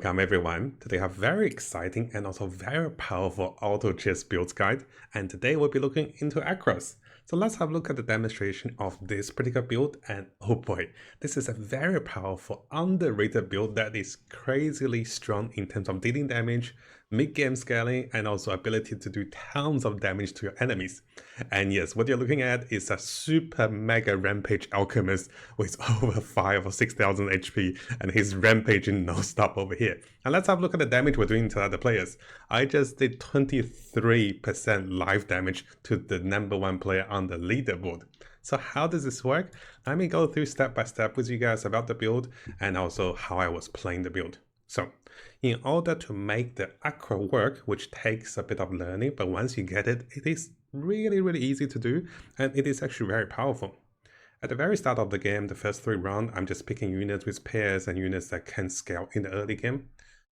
Welcome everyone. Today I have very exciting and also very powerful auto chess builds guide, and today we'll be looking into Aqir. So let's have a look at the demonstration of this particular build, and oh boy, this is a very powerful underrated build that is crazily strong in terms of dealing damage, mid-game scaling, and also ability to do tons of damage to your enemies. And yes, what you're looking at is a super mega rampage alchemist with over 5 or 6,000 HP, and he's rampaging non-stop over here. And let's have a look at the damage we're doing to other players. I just did 23% live damage to the #1 player on the leaderboard. So how does this work? Let me go through step by step with you guys about the build and also how I was playing the build. So, in order to make the Aqir work, which takes a bit of learning, but once you get it, it is really easy to do, and it is actually very powerful. At the very start of the game, the first 3 rounds, I'm just picking units with pairs and units that can scale in the early game.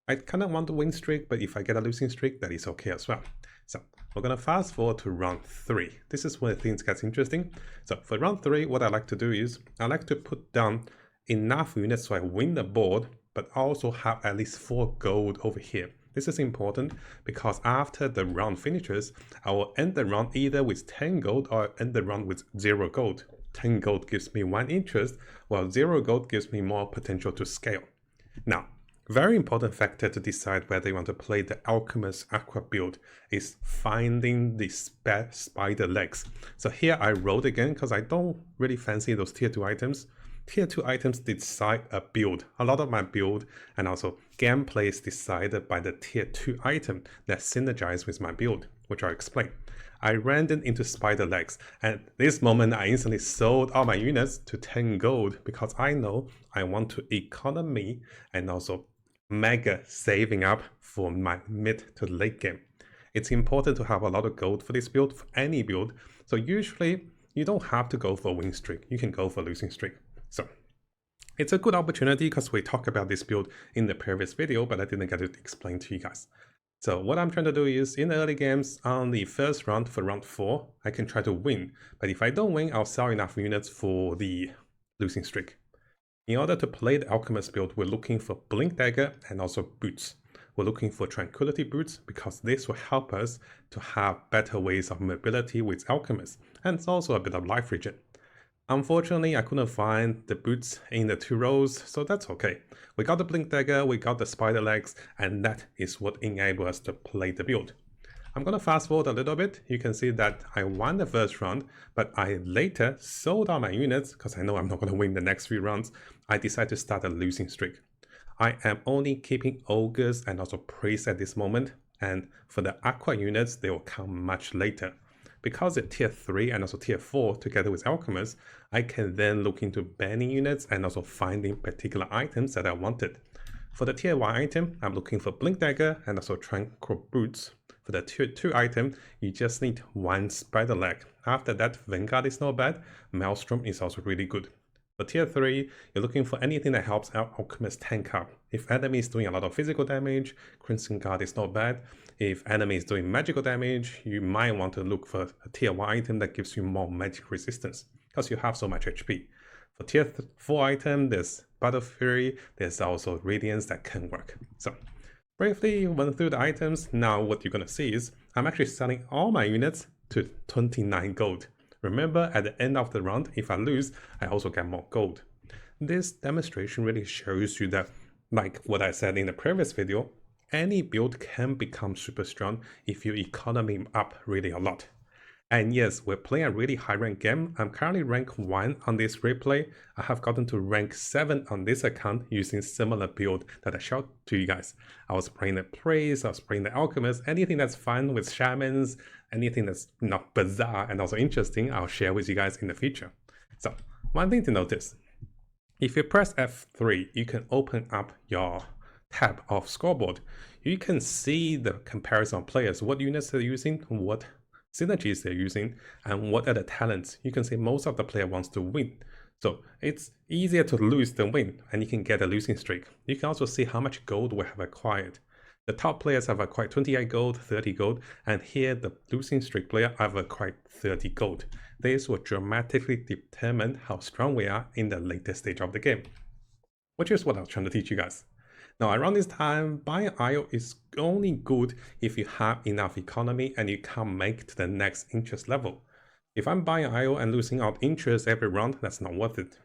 I kind of want a win streak, but if I get a losing streak, that is okay as well. So, we're going to fast forward to round 3. This is where things get interesting. So, for round 3, what I like to do is, I like to put down enough units so I win the board, but also have at least 4 gold over here. This is important because after the round finishes, I will end the round either with 10 gold or end the round with 0 gold. 10 gold gives me 1 interest, while 0 gold gives me more potential to scale. Now, very important factor to decide whether you want to play the Alchemist Aqir build is finding the spider legs. So here I rolled again because I don't really fancy those tier 2 items. Tier 2 items decide a build. A lot of my build and also gameplay is decided by the tier 2 item that synergize with my build, which I'll explain. I ran it into spider legs, and at this moment I instantly sold all my units to 10 gold because I know I want to economy and also mega saving up for my mid to late game. It's important to have a lot of gold for this build, for any build. So usually you don't have to go for a win streak, you can go for a losing streak. So, it's a good opportunity because we talked about this build in the previous video, but I didn't get to explain to you guys. So what I'm trying to do is, in the early games, on the first round for round 4, I can try to win. But if I don't win, I'll sell enough units for the losing streak. In order to play the Alchemist build, we're looking for Blink Dagger and also Boots. We're looking for Tranquility Boots because this will help us to have better ways of mobility with Alchemist, and it's also a bit of life regen. Unfortunately, I couldn't find the boots in the 2 rows, so that's okay. We got the Blink Dagger, we got the spider legs, and that is what enabled us to play the build. I'm gonna fast forward a little bit. You can see that I won the first round, but I later sold all my units because I know I'm not gonna win the next 3 rounds. I decided to start a losing streak. I am only keeping ogres and also priests at this moment, and for the Aqir units, they will come much later. Because it's tier 3 and also tier 4 together with Alchemist, I can then look into banning units and also finding particular items that I wanted. For the tier 1 item, I'm looking for Blink Dagger and also Tranquil Boots. For the tier 2 item, you just need 1 spider leg. After that, Vanguard is not bad, Maelstrom is also really good. For tier 3, you're looking for anything that helps out Alchemist tank up. If enemy is doing a lot of physical damage, Crimson Guard is not bad. If enemy is doing magical damage, you might want to look for a tier 1 item that gives you more magic resistance, because you have so much HP. For tier 4 item, there's Battle Fury, there's also Radiance that can work. So, briefly run through the items. Now what you're going to see is, I'm actually selling all my units to 29 gold. Remember, at the end of the round, if I lose, I also get more gold. This demonstration really shows you that, like what I said in the previous video, any build can become super strong if you economy up really a lot. And yes, we're playing a really high rank game. I'm currently rank 1 on this replay. I have gotten to rank 7 on this account using similar build that I showed to you guys. I was playing the Praise, I was playing the Alchemist, anything that's fun with Shamans, anything that's not bizarre and also interesting, I'll share with you guys in the future. So, one thing to notice, if you press F3, you can open up your tab of scoreboard. You can see the comparison of players, what units they're using, what synergies they're using, and what are the talents. You can see most of the player wants to win. So it's easier to lose than win, and you can get a losing streak. You can also see how much gold we have acquired. The top players have acquired 28 gold, 30 gold, and here the losing streak player have acquired 30 gold. This will dramatically determine how strong we are in the later stage of the game, which is what I was trying to teach you guys. Now around this time, buying IO is only good if you have enough economy and you can't make to the next interest level. If I'm buying IO and losing out interest every round, that's not worth it.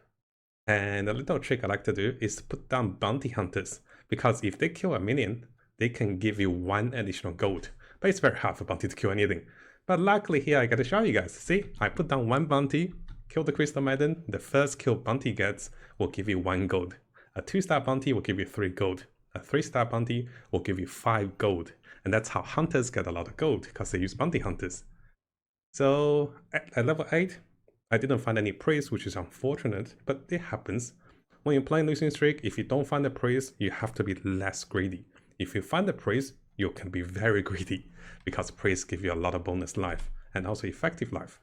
And a little trick I like to do is to put down bounty hunters, because if they kill a minion, they can give you 1 additional gold. But it's very hard for bounty to kill anything. But luckily here I gotta show you guys. See, I put down 1 bounty, kill the Crystal Maiden, the first kill bounty gets will give you 1 gold. A 2-star bounty will give you 3 gold. A 3-star bounty will give you 5 gold. And that's how hunters get a lot of gold, because they use bounty hunters. So at level 8, I didn't find any praise, which is unfortunate, but it happens. When you're playing losing streak, if you don't find the praise, you have to be less greedy. If you find the praise, you can be very greedy, because praise give you a lot of bonus life and also effective life.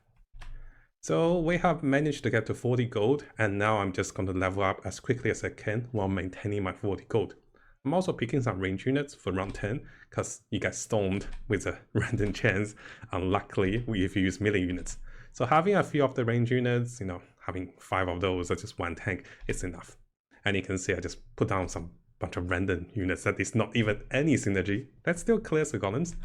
So we have managed to get to 40 gold, and now I'm just going to level up as quickly as I can while maintaining my 40 gold. I'm also picking some range units for round 10, because you get stormed with a random chance, unluckily if you use melee units. So having a few of the range units, having 5 of those or just 1 tank is enough. And you can see I just put down some bunch of random units that is not even any synergy. That still clears the golems.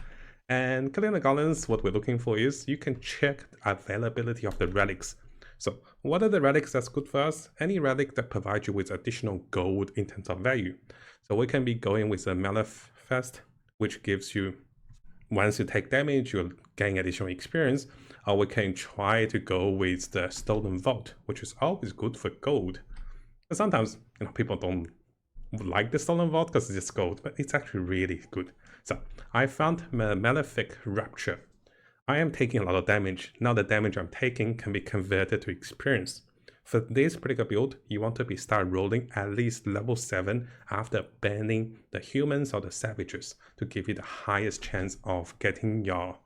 And clearing the golems, what we're looking for is you can check the availability of the relics. So what are the relics that's good for us? Any relic that provides you with additional gold in terms of value. So we can be going with a Malefest, which gives you, once you take damage, you'll gain additional experience. Or we can try to go with the Stolen Vault, which is always good for gold. But sometimes people don't like the Stolen Vault because it's just gold, but it's actually really good. So I found Malefic Rapture. I am taking a lot of damage. Now the damage I'm taking can be converted to experience. For this particular build, you want to start rolling at least level 7 after banning the humans or the savages to give you the highest chance of getting your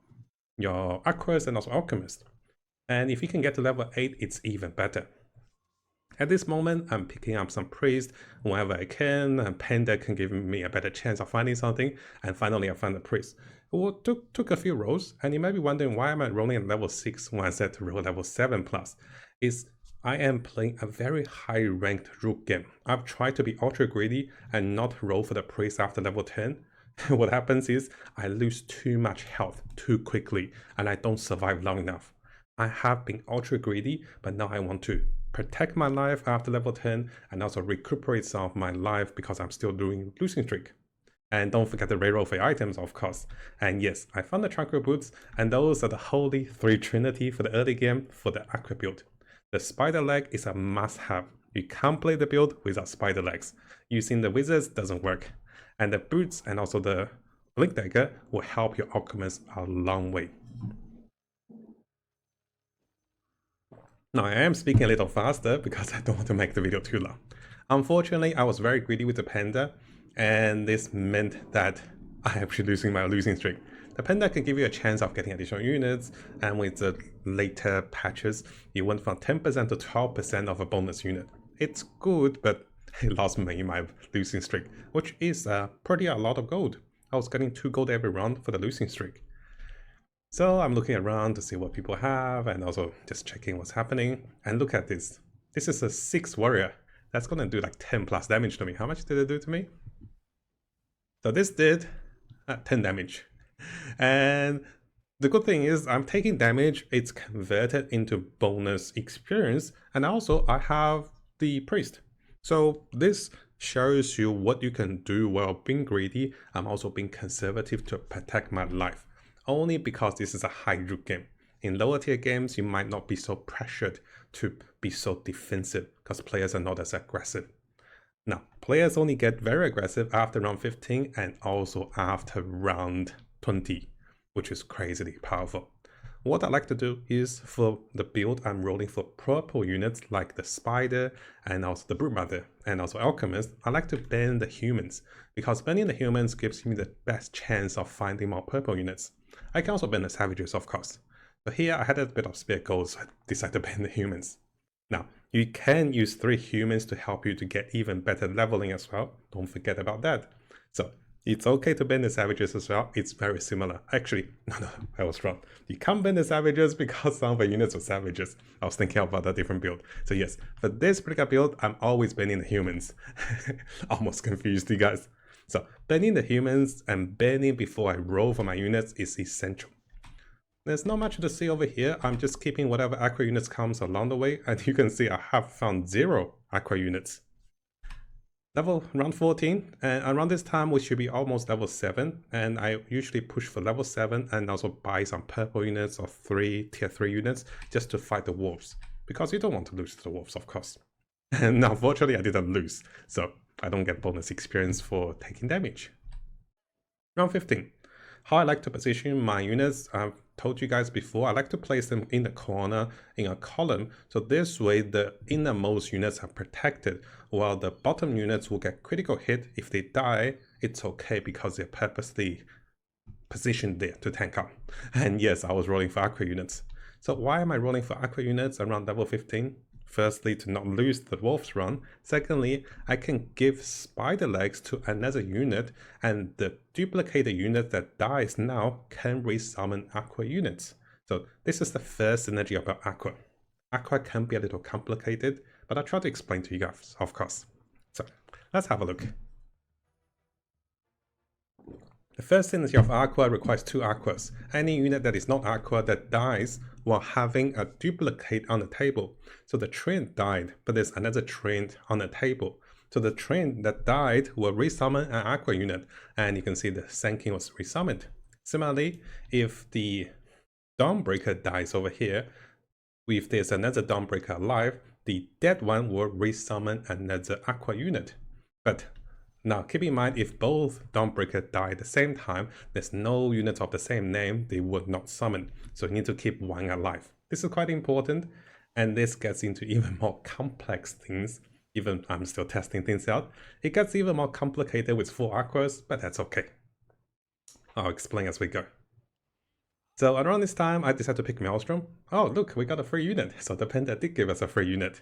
Aqir and also Alchemist. And if you can get to level 8, it's even better. At this moment, I'm picking up some priest whenever I can, and Panda can give me a better chance of finding something, and finally I found the priest. It took a few rolls, and you might be wondering why am I rolling at level 6 when I said to roll level 7 plus. I am playing a very high ranked rook game. I've tried to be ultra greedy and not roll for the priest after level 10. What happens is I lose too much health too quickly and I don't survive long enough. I have been ultra greedy, but now I want to protect my life after level 10 and also recuperate some of my life because I'm still doing losing streak. And don't forget the reroll for your items, of course. And yes, I found the Tranquil Boots, and those are the holy 3 trinity for the early game for the Aqir build. The spider leg is a must-have. You can't play the build without spider legs. Using the wizards doesn't work. And the boots and also the blink dagger will help your alchemist a long way. Now I am speaking a little faster because I don't want to make the video too long. Unfortunately, I was very greedy with the panda, and this meant that I am actually losing my losing streak. The panda can give you a chance of getting additional units, and with the later patches, it went from 10% to 12% of a bonus unit. It's good, but it lost me in my losing streak, which is pretty a lot of gold. I was getting 2 gold every round for the losing streak. So I'm looking around to see what people have and also just checking what's happening. And look at this. This is a 6 warrior. That's gonna do like 10 plus damage to me. How much did it do to me? So this did 10 damage. And the good thing is I'm taking damage, it's converted into bonus experience, and also I have the priest. So this shows you what you can do while being greedy. I'm also being conservative to protect my life, only because this is a high root game. In lower tier games, you might not be so pressured to be so defensive because players are not as aggressive. Now, players only get very aggressive after round 15 and also after round 20, which is crazily powerful. What I like to do is for the build, I'm rolling for purple units like the Spider and also the Broodmother and also Alchemist. I like to ban the humans because banning the humans gives me the best chance of finding more purple units. I can also ban the Savages, of course. But here I had a bit of spare gold, so I decided to ban the humans. Now, you can use 3 humans to help you to get even better leveling as well. Don't forget about that. So It's okay to ban the savages as well. It's very similar. Actually, no, I was wrong. You can't ban the savages because some of the units are savages. I was thinking about a different build. So yes, for this particular build, I'm always banning the humans. Almost confused you guys. So banning the humans and banning before I roll for my units is essential. There's not much to see over here. I'm just keeping whatever aqua units comes along the way, and you can see I have found 0 aqua units. Level around 14, and around this time we should be almost level 7, and I usually push for level 7 and also buy some purple units or tier 3 units just to fight the wolves, because you don't want to lose to the wolves, of course. And unfortunately I didn't lose, so I don't get bonus experience for taking damage. Round 15. How I like to position my units, I've told you guys before, I like to place them in the corner in a column, so this way the innermost units are protected, while the bottom units will get critical hit. If they die, it's okay because they're purposely positioned there to tank out. And yes, I was rolling for aqua units. So why am I rolling for aqua units around level 15? Firstly, to not lose the wolf's run. Secondly, I can give spider legs to another unit, and the duplicated unit that dies now can resummon aqua units. So this is the first synergy about aqua. Aqua can be a little complicated, but I'll try to explain to you guys, of course. So let's have a look. The first synergy of aqua requires 2 aquas. Any unit that is not aqua that dies while having a duplicate on the table. So the train died, but there's another train on the table. So the train that died will resummon an aqua unit, and you can see the Senkin was resummoned. Similarly, if the Dawnbreaker dies over here, if there's another Dawnbreaker alive, the dead one will resummon another aqua unit. But now, keep in mind, if both Dawnbreaker die at the same time, there's no unit of the same name, they would not summon. So you need to keep one alive. This is quite important, and this gets into even more complex things. Even I'm still testing things out. It gets even more complicated with 4 aquas, but that's okay. I'll explain as we go. So around this time, I decided to pick Maelstrom. Oh, look, we got a free unit. So the Panda did give us a free unit.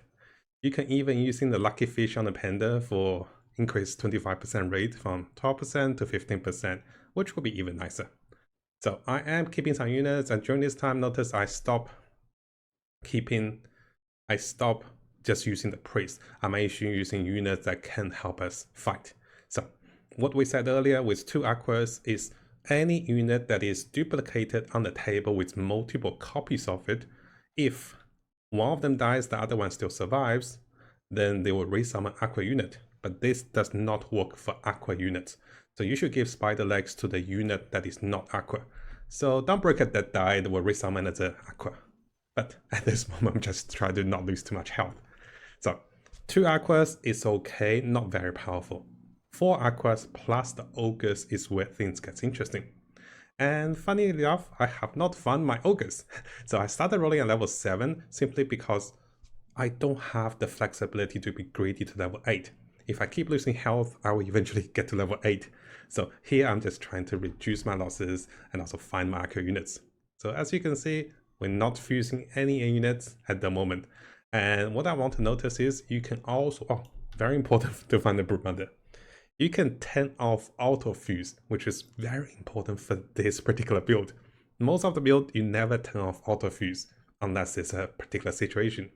You can even using the Lucky Fish on the Panda for increase 25% rate from 12% to 15%, which will be even nicer. So I am keeping some units, and during this time, notice I stop just using the priest. I'm actually using units that can help us fight. So what we said earlier with 2 aquas is any unit that is duplicated on the table with multiple copies of it, if one of them dies, the other one still survives, then they will resummon aqua unit. But this does not work for aqua units. So you should give spider legs to the unit that is not aqua. So Dawnbreaker that died will resummon as an aqua. But at this moment, I'm just trying to not lose too much health. So 2 aquas is okay, not very powerful. 4 aquas plus the ogres is where things get interesting. And funny enough, I have not found my ogres. So I started rolling at level 7 simply because I don't have the flexibility to be greedy to level 8. If I keep losing health, I will eventually get to level 8. So here I'm just trying to reduce my losses and also find my Aqir units. So as you can see, we're not fusing any units at the moment. And what I want to notice is you can also, very important to find the Broodmother. You can turn off auto fuse, which is very important for this particular build. Most of the build, you never turn off auto fuse unless it's a particular situation.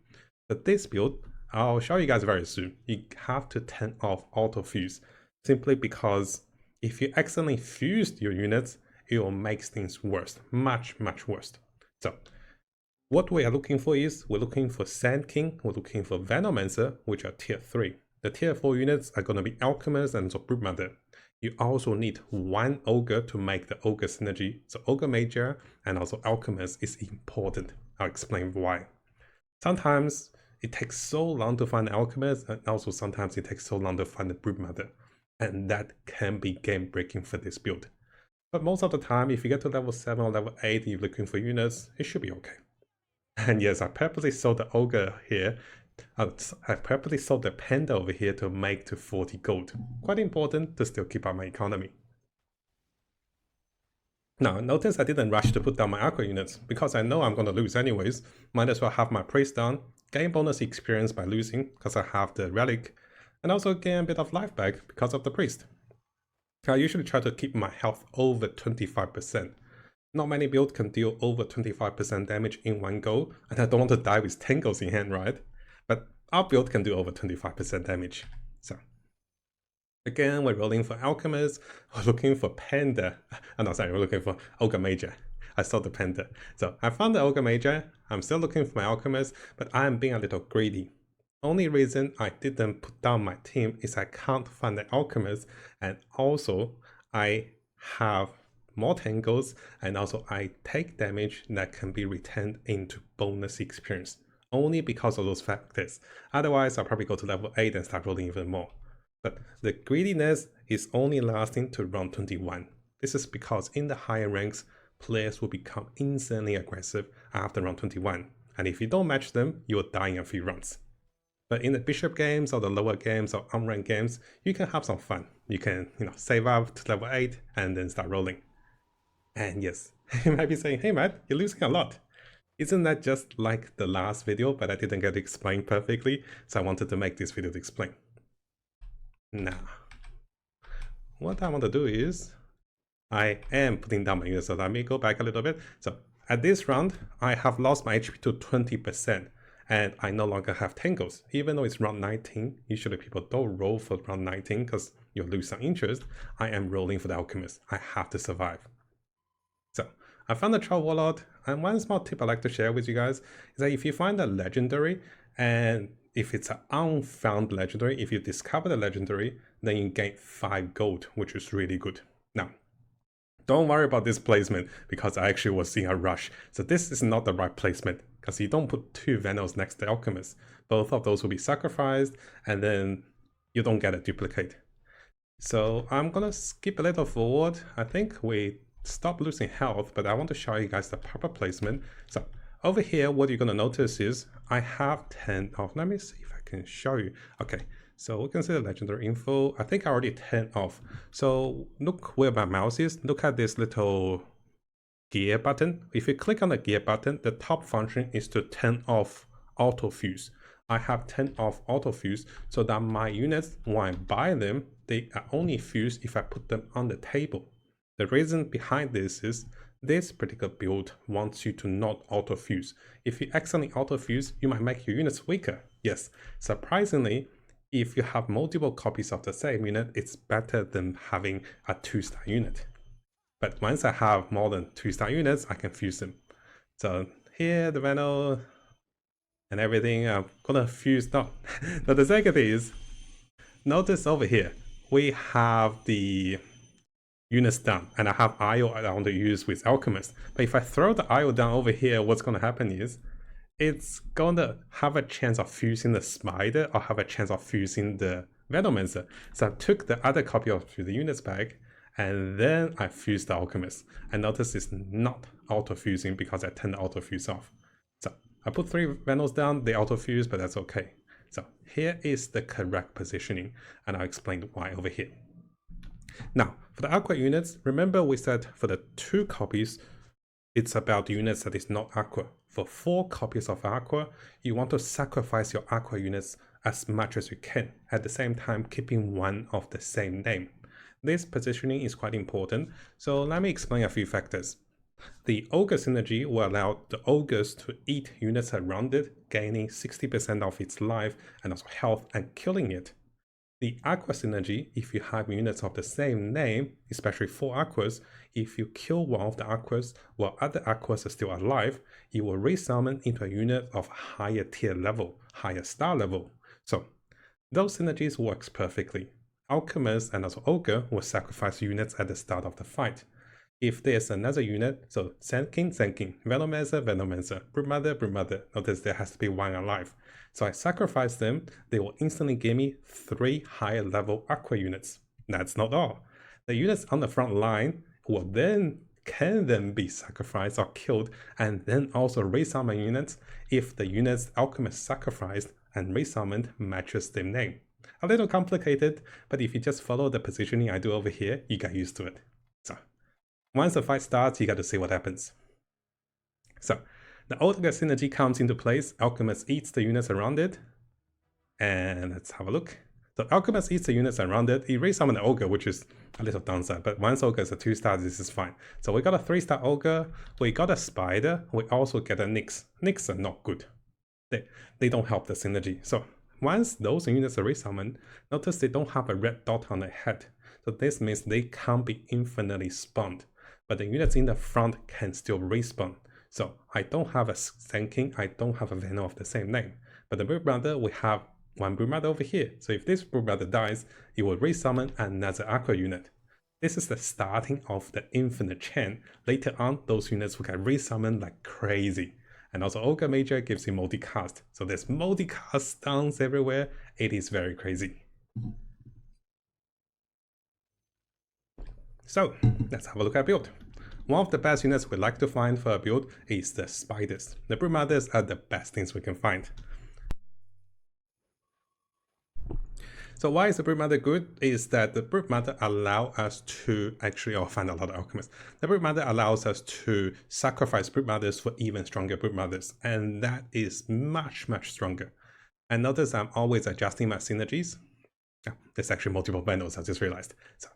But this build, I'll show you guys very soon. You have to turn off auto fuse simply because if you accidentally fused your units, it will make things worse, much worse. So what we are looking for is we're looking for Sand King, we're looking for Venomancer, which are tier 3. The tier 4 units are going to be Alchemist and Broodmother. You also need 1 Ogre to make the Ogre synergy. So Ogre Major and also Alchemist is important. I'll explain why. Sometimes it takes so long to find the Alchemist, and also sometimes it takes so long to find the Broodmother. And that can be game breaking for this build. But most of the time, if you get to level 7 or level 8 and you're looking for units, it should be okay. And yes, I purposely sold the Ogre here. I purposely sold the Panda over here to make to 40 gold. Quite important to still keep up my economy. Now, notice I didn't rush to put down my Aqua units, because I know I'm going to lose anyways. Might as well have my priest down, gain bonus experience by losing, because I have the relic, and also gain a bit of life back because of the priest. I usually try to keep my health over 25%. Not many builds can deal over 25% damage in one go, and I don't want to die with 10 goals in hand, right? But our build can do over 25% damage. So again, we're rolling for Alchemist, we're looking for Panda. Oh no, sorry, we're looking for Ogre Major. I saw the Panda. So I found the Ogre Major, I'm still looking for my Alchemist, but I am being a little greedy. Only reason I didn't put down my team is I can't find the Alchemist, and also I have more tangles, and also I take damage that can be returned into bonus experience. Only because of those factors. Otherwise, I'll probably go to level 8 and start rolling even more. But the greediness is only lasting to round 21. This is because in the higher ranks, players will become insanely aggressive after round 21. And if you don't match them, you will die in a few rounds. But in the bishop games or the lower games or unranked games, you can have some fun. You can, save up to level 8 and then start rolling. And yes, you might be saying, hey man, you're losing a lot. Isn't that just like the last video, but I didn't get to explain perfectly, so I wanted to make this video to explain. Now, what I want to do is, I am putting down my units, so let me go back a little bit. So at this round, I have lost my HP to 20%. And I no longer have tangles. Even though it's round 19, usually people don't roll for round 19 because you'll lose some interest. I am rolling for the Alchemist. I have to survive. So I found the Troll Warlord, and one small tip I like to share with you guys is that if you find a legendary, and if it's an unfound legendary, if you discover the legendary, then you gain 5 gold, which is really good. Now, don't worry about this placement because I actually was seeing a rush. So this is not the right placement because you don't put 2 Venos next to Alchemist. Both of those will be sacrificed and then you don't get a duplicate. So I'm gonna skip a little forward. I think we stop losing health, but I want to show you guys the proper placement. So over here, what you're gonna notice is I have 10 off. Let me see if I can show you. Okay. So we can see the legendary info. I think I already 10 off. So look where my mouse is. Look at this little gear button. If you click on the gear button, the top function is to turn off auto fuse. I have 10 off auto fuse so that my units, when I buy them, they are only fused if I put them on the table. The reason behind this is this particular build wants you to not auto fuse. If you accidentally auto fuse, you might make your units weaker. Yes, surprisingly, if you have multiple copies of the same unit, it's better than having a 2-star unit. But once I have more than 2-star units, I can fuse them. So here, the Veno and everything, I'm gonna fuse now. Now the second thing is, notice over here, we have the units down, and I have IO I want to use with Alchemist. But if I throw the IO down over here, what's gonna happen is, it's gonna have a chance of fusing the Spider or have a chance of fusing the Venomancer. So I took the other copy of the units back and then I fused the Alchemist. And notice it's not auto-fusing because I turned the auto-fuse off. So I put 3 Venos down, they auto-fuse, but that's okay. So here is the correct positioning, and I'll explain why over here. Now, for the Aqua units, remember we said for the 2 copies, it's about units that is not Aqua. For 4 copies of Aqua, you want to sacrifice your Aqua units as much as you can, at the same time keeping one of the same name. This positioning is quite important, so let me explain a few factors. The Ogre synergy will allow the Ogres to eat units around it, gaining 60% of its life and also health and killing it. The Aqua synergy, if you have units of the same name, especially 4 Aquas, if you kill one of the Aquas while other Aquas are still alive, it will resummon into a unit of higher tier level, higher star level. So those synergies works perfectly. Alchemist and also Ogre will sacrifice units at the start of the fight. If there's another unit, so Sand-King, Venomancer, Broodmother, notice there has to be 1 alive. So I sacrifice them, they will instantly give me 3 higher level Aqua units. That's not all. The units on the front line can then be sacrificed or killed, and then also resummon units if the units Alchemist sacrificed and resummoned matches their name. A little complicated, but if you just follow the positioning I do over here, you get used to it. So once the fight starts, you got to see what happens. So the Ogre synergy comes into place. Alchemist eats the units around it. And let's have a look. So Alchemist eats the units around it. He re-summoned the Ogre, which is a little downside, but once Ogre is a 2-star, this is fine. So we got a 3-star Ogre, we got a Spider, we also get a Nyx. Nyx are not good. They don't help the synergy. So once those units are resummoned, notice they don't have a red dot on their head. So this means they can't be infinitely spawned, but the units in the front can still respawn. So I don't have a Sand King, I don't have a Venom of the same name, but the Broodmother, we have one Broodmother over here. So if this Broodmother dies, it will resummon another Aqir unit. This is the starting of the infinite chain. Later on, those units will get resummoned like crazy. And also Ogre Major gives you multicast. So there's multicast stuns everywhere. It is very crazy. So let's have a look at build. One of the best units we like to find for a build is the Spiders. The Broodmothers are the best things we can find. So why is the Broodmother good? Is that the Broodmother allow us to actually find a lot of alchemists. The Broodmother allows us to sacrifice Broodmothers for even stronger Broodmothers, and that is much stronger. And notice I'm always adjusting my synergies. There's actually multiple Venoms, I just realized. So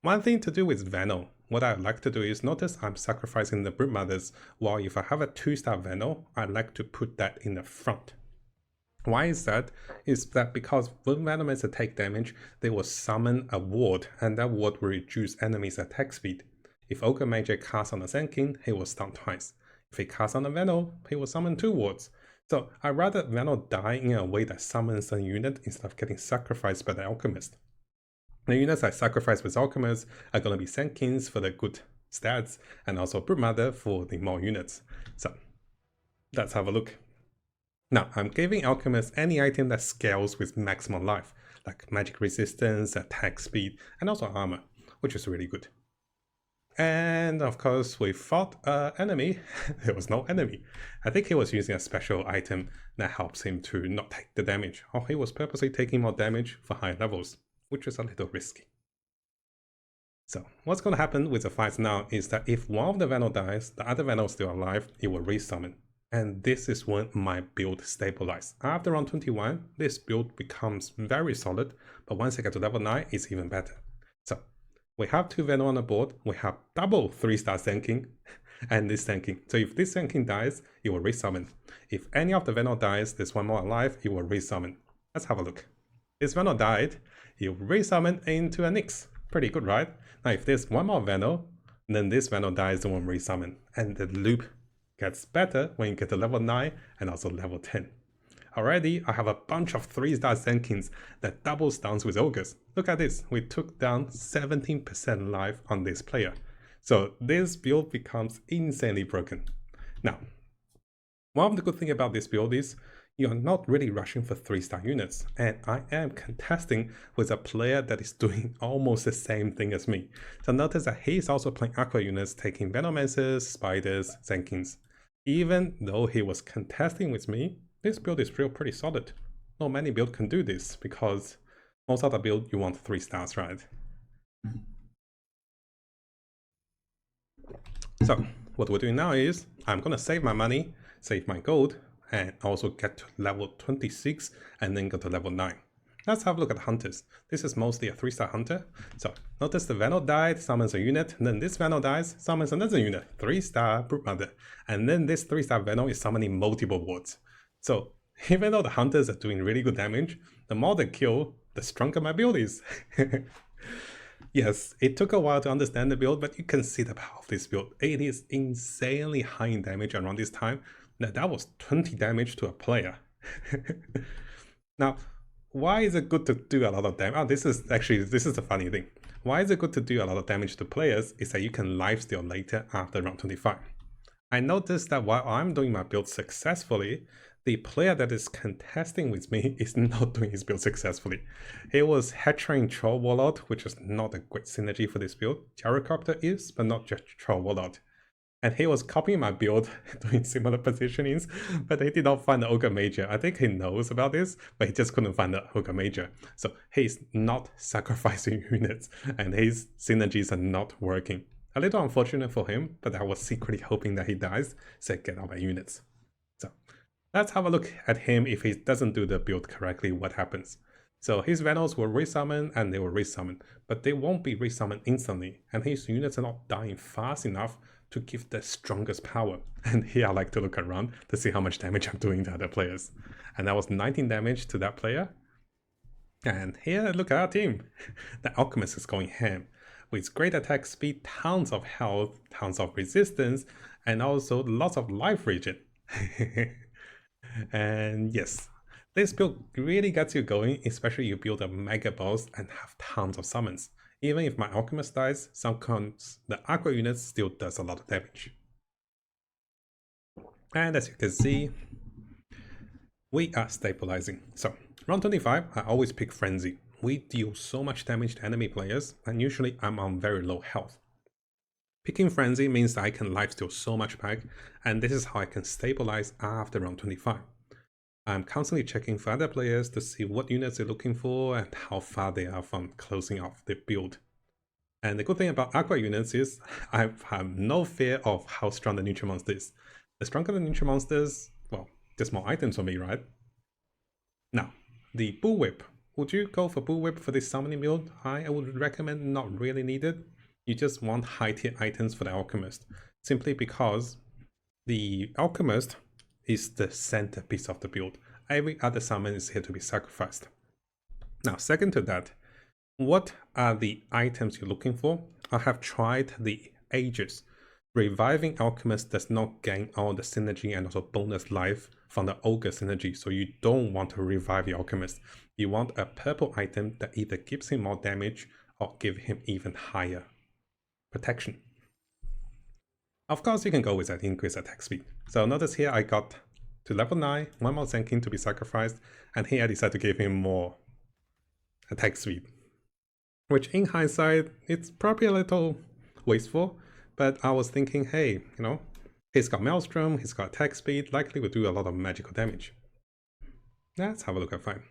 one thing to do with Venom, what I like to do is notice I'm sacrificing the Broodmothers, while if I have a 2-star Venom, I like to put that in the front. Why is that? Is that because when Venomous take damage, they will summon a ward, and that ward will reduce enemies' attack speed. If Ogre Major casts on a Sand King, he will stun twice. If he casts on a Venom, he will summon 2 wards. So I'd rather Venom die in a way that summons a unit instead of getting sacrificed by the Alchemist. The units I sacrifice with Alchemist are going to be Sand Kings for the good stats, and also Broodmother for the more units. So let's have a look. Now, I'm giving Alchemist any item that scales with maximum life, like magic resistance, attack speed, and also armor, which is really good. And of course, we fought an enemy. There was no enemy. I think he was using a special item that helps him to not take the damage, or he was purposely taking more damage for high levels, which is a little risky. So what's going to happen with the fights now is that if one of the Venom dies, the other Venom is still alive, it will resummon. And this is when my build stabilizes. After round 21, this build becomes very solid, but once I get to level 9, it's even better. So we have 2 Venom on the board, we have double 3-star Sand King, and this Sand King. So if this Sand King dies, it will resummon. If any of the Venom dies, there's one more alive, it will resummon. Let's have a look. This Venom died, it will resummon into a Nyx. Pretty good, right? Now if there's one more Venom, then this Venom dies, it will resummon. And the loop gets better when you get to level 9 and also level 10. Already, I have a bunch of 3-star Sand Kings that double stuns with Ogres. Look at this, we took down 17% life on this player. So this build becomes insanely broken. Now, one of the good things about this build is you're not really rushing for 3-star units, and I am contesting with a player that is doing almost the same thing as me. So notice that he's also playing Aqir units, taking Venomances, Spiders, Sand Kings. Even though he was contesting with me, this build is still pretty solid. Not many builds can do this, because most of the build you want 3 stars, right? So what we're doing now is I'm gonna save my money, save my gold, and also get to level 26 and then go to level 9. Let's have a look at Hunters. This is mostly a 3-star Hunter. So notice the Venom died, summons a unit, and then this Venom dies, summons another unit, 3-star Broodmother. And then this 3-star Venom is summoning multiple wards. So even though the Hunters are doing really good damage, the more they kill, the stronger my build is. Yes, it took a while to understand the build, but you can see the power of this build. It is insanely high in damage around this time. Now that was 20 damage to a player. Now, why is it good to do a lot of damage? Oh, this is the funny thing. Why is it good to do a lot of damage to players is that you can lifesteal later after round 25. I noticed that while I'm doing my build successfully, the player that is contesting with me is not doing his build successfully. He was hatching Troll Warlord, which is not a great synergy for this build. Gyrocopter is, but not just Troll Warlord. And he was copying my build, doing similar positionings, but he did not find the Ogre Major. I think he knows about this, but he just couldn't find the Ogre Major. So he's not sacrificing units, and his synergies are not working. A little unfortunate for him, but I was secretly hoping that he dies, so I get all my units. So let's have a look at him if he doesn't do the build correctly, what happens. So his Venos will resummon and they will resummon, but they won't be resummoned instantly, and his units are not dying fast enough to give the strongest power. And here I like to look around to see how much damage I'm doing to other players. And that was 19 damage to that player. And here, look at our team. The Alchemist is going ham. With great attack speed, tons of health, tons of resistance, and also lots of life regen. And yes, this build really gets you going, especially you build a mega boss and have tons of summons. Even if my Alchemist dies, sometimes the Aqir unit still does a lot of damage. And as you can see, we are stabilizing. So, round 25, I always pick Frenzy. We deal so much damage to enemy players, and usually I'm on very low health. Picking Frenzy means that I can lifesteal so much back, and this is how I can stabilize after round 25. I'm constantly checking for other players to see what units they're looking for and how far they are from closing off their build. And the good thing about Aqir units is I have no fear of how strong the neutral monster is. The stronger the neutral monsters, well, there's more items for me, right? Now, the Bullwhip. Would you go for Bullwhip for this summoning build? I would recommend not really needed. You just want high tier items for the Alchemist, simply because the Alchemist is the centerpiece of the build. Every other summon is here to be sacrificed. Now, second to that, what are the items you're looking for? I have tried the Aegis. Reviving Alchemist does not gain all the synergy and also bonus life from the Ogre synergy, so you don't want to revive the Alchemist. You want a purple item that either gives him more damage or give him even higher protection. Of course, you can go with that increased attack speed. So notice here I got to level 9, one more Zen King to be sacrificed, and here I decided to give him more attack speed. Which in hindsight, it's probably a little wasteful, but I was thinking, hey, you know, he's got Maelstrom, he's got attack speed, likely will do a lot of magical damage. Let's have a look at 5.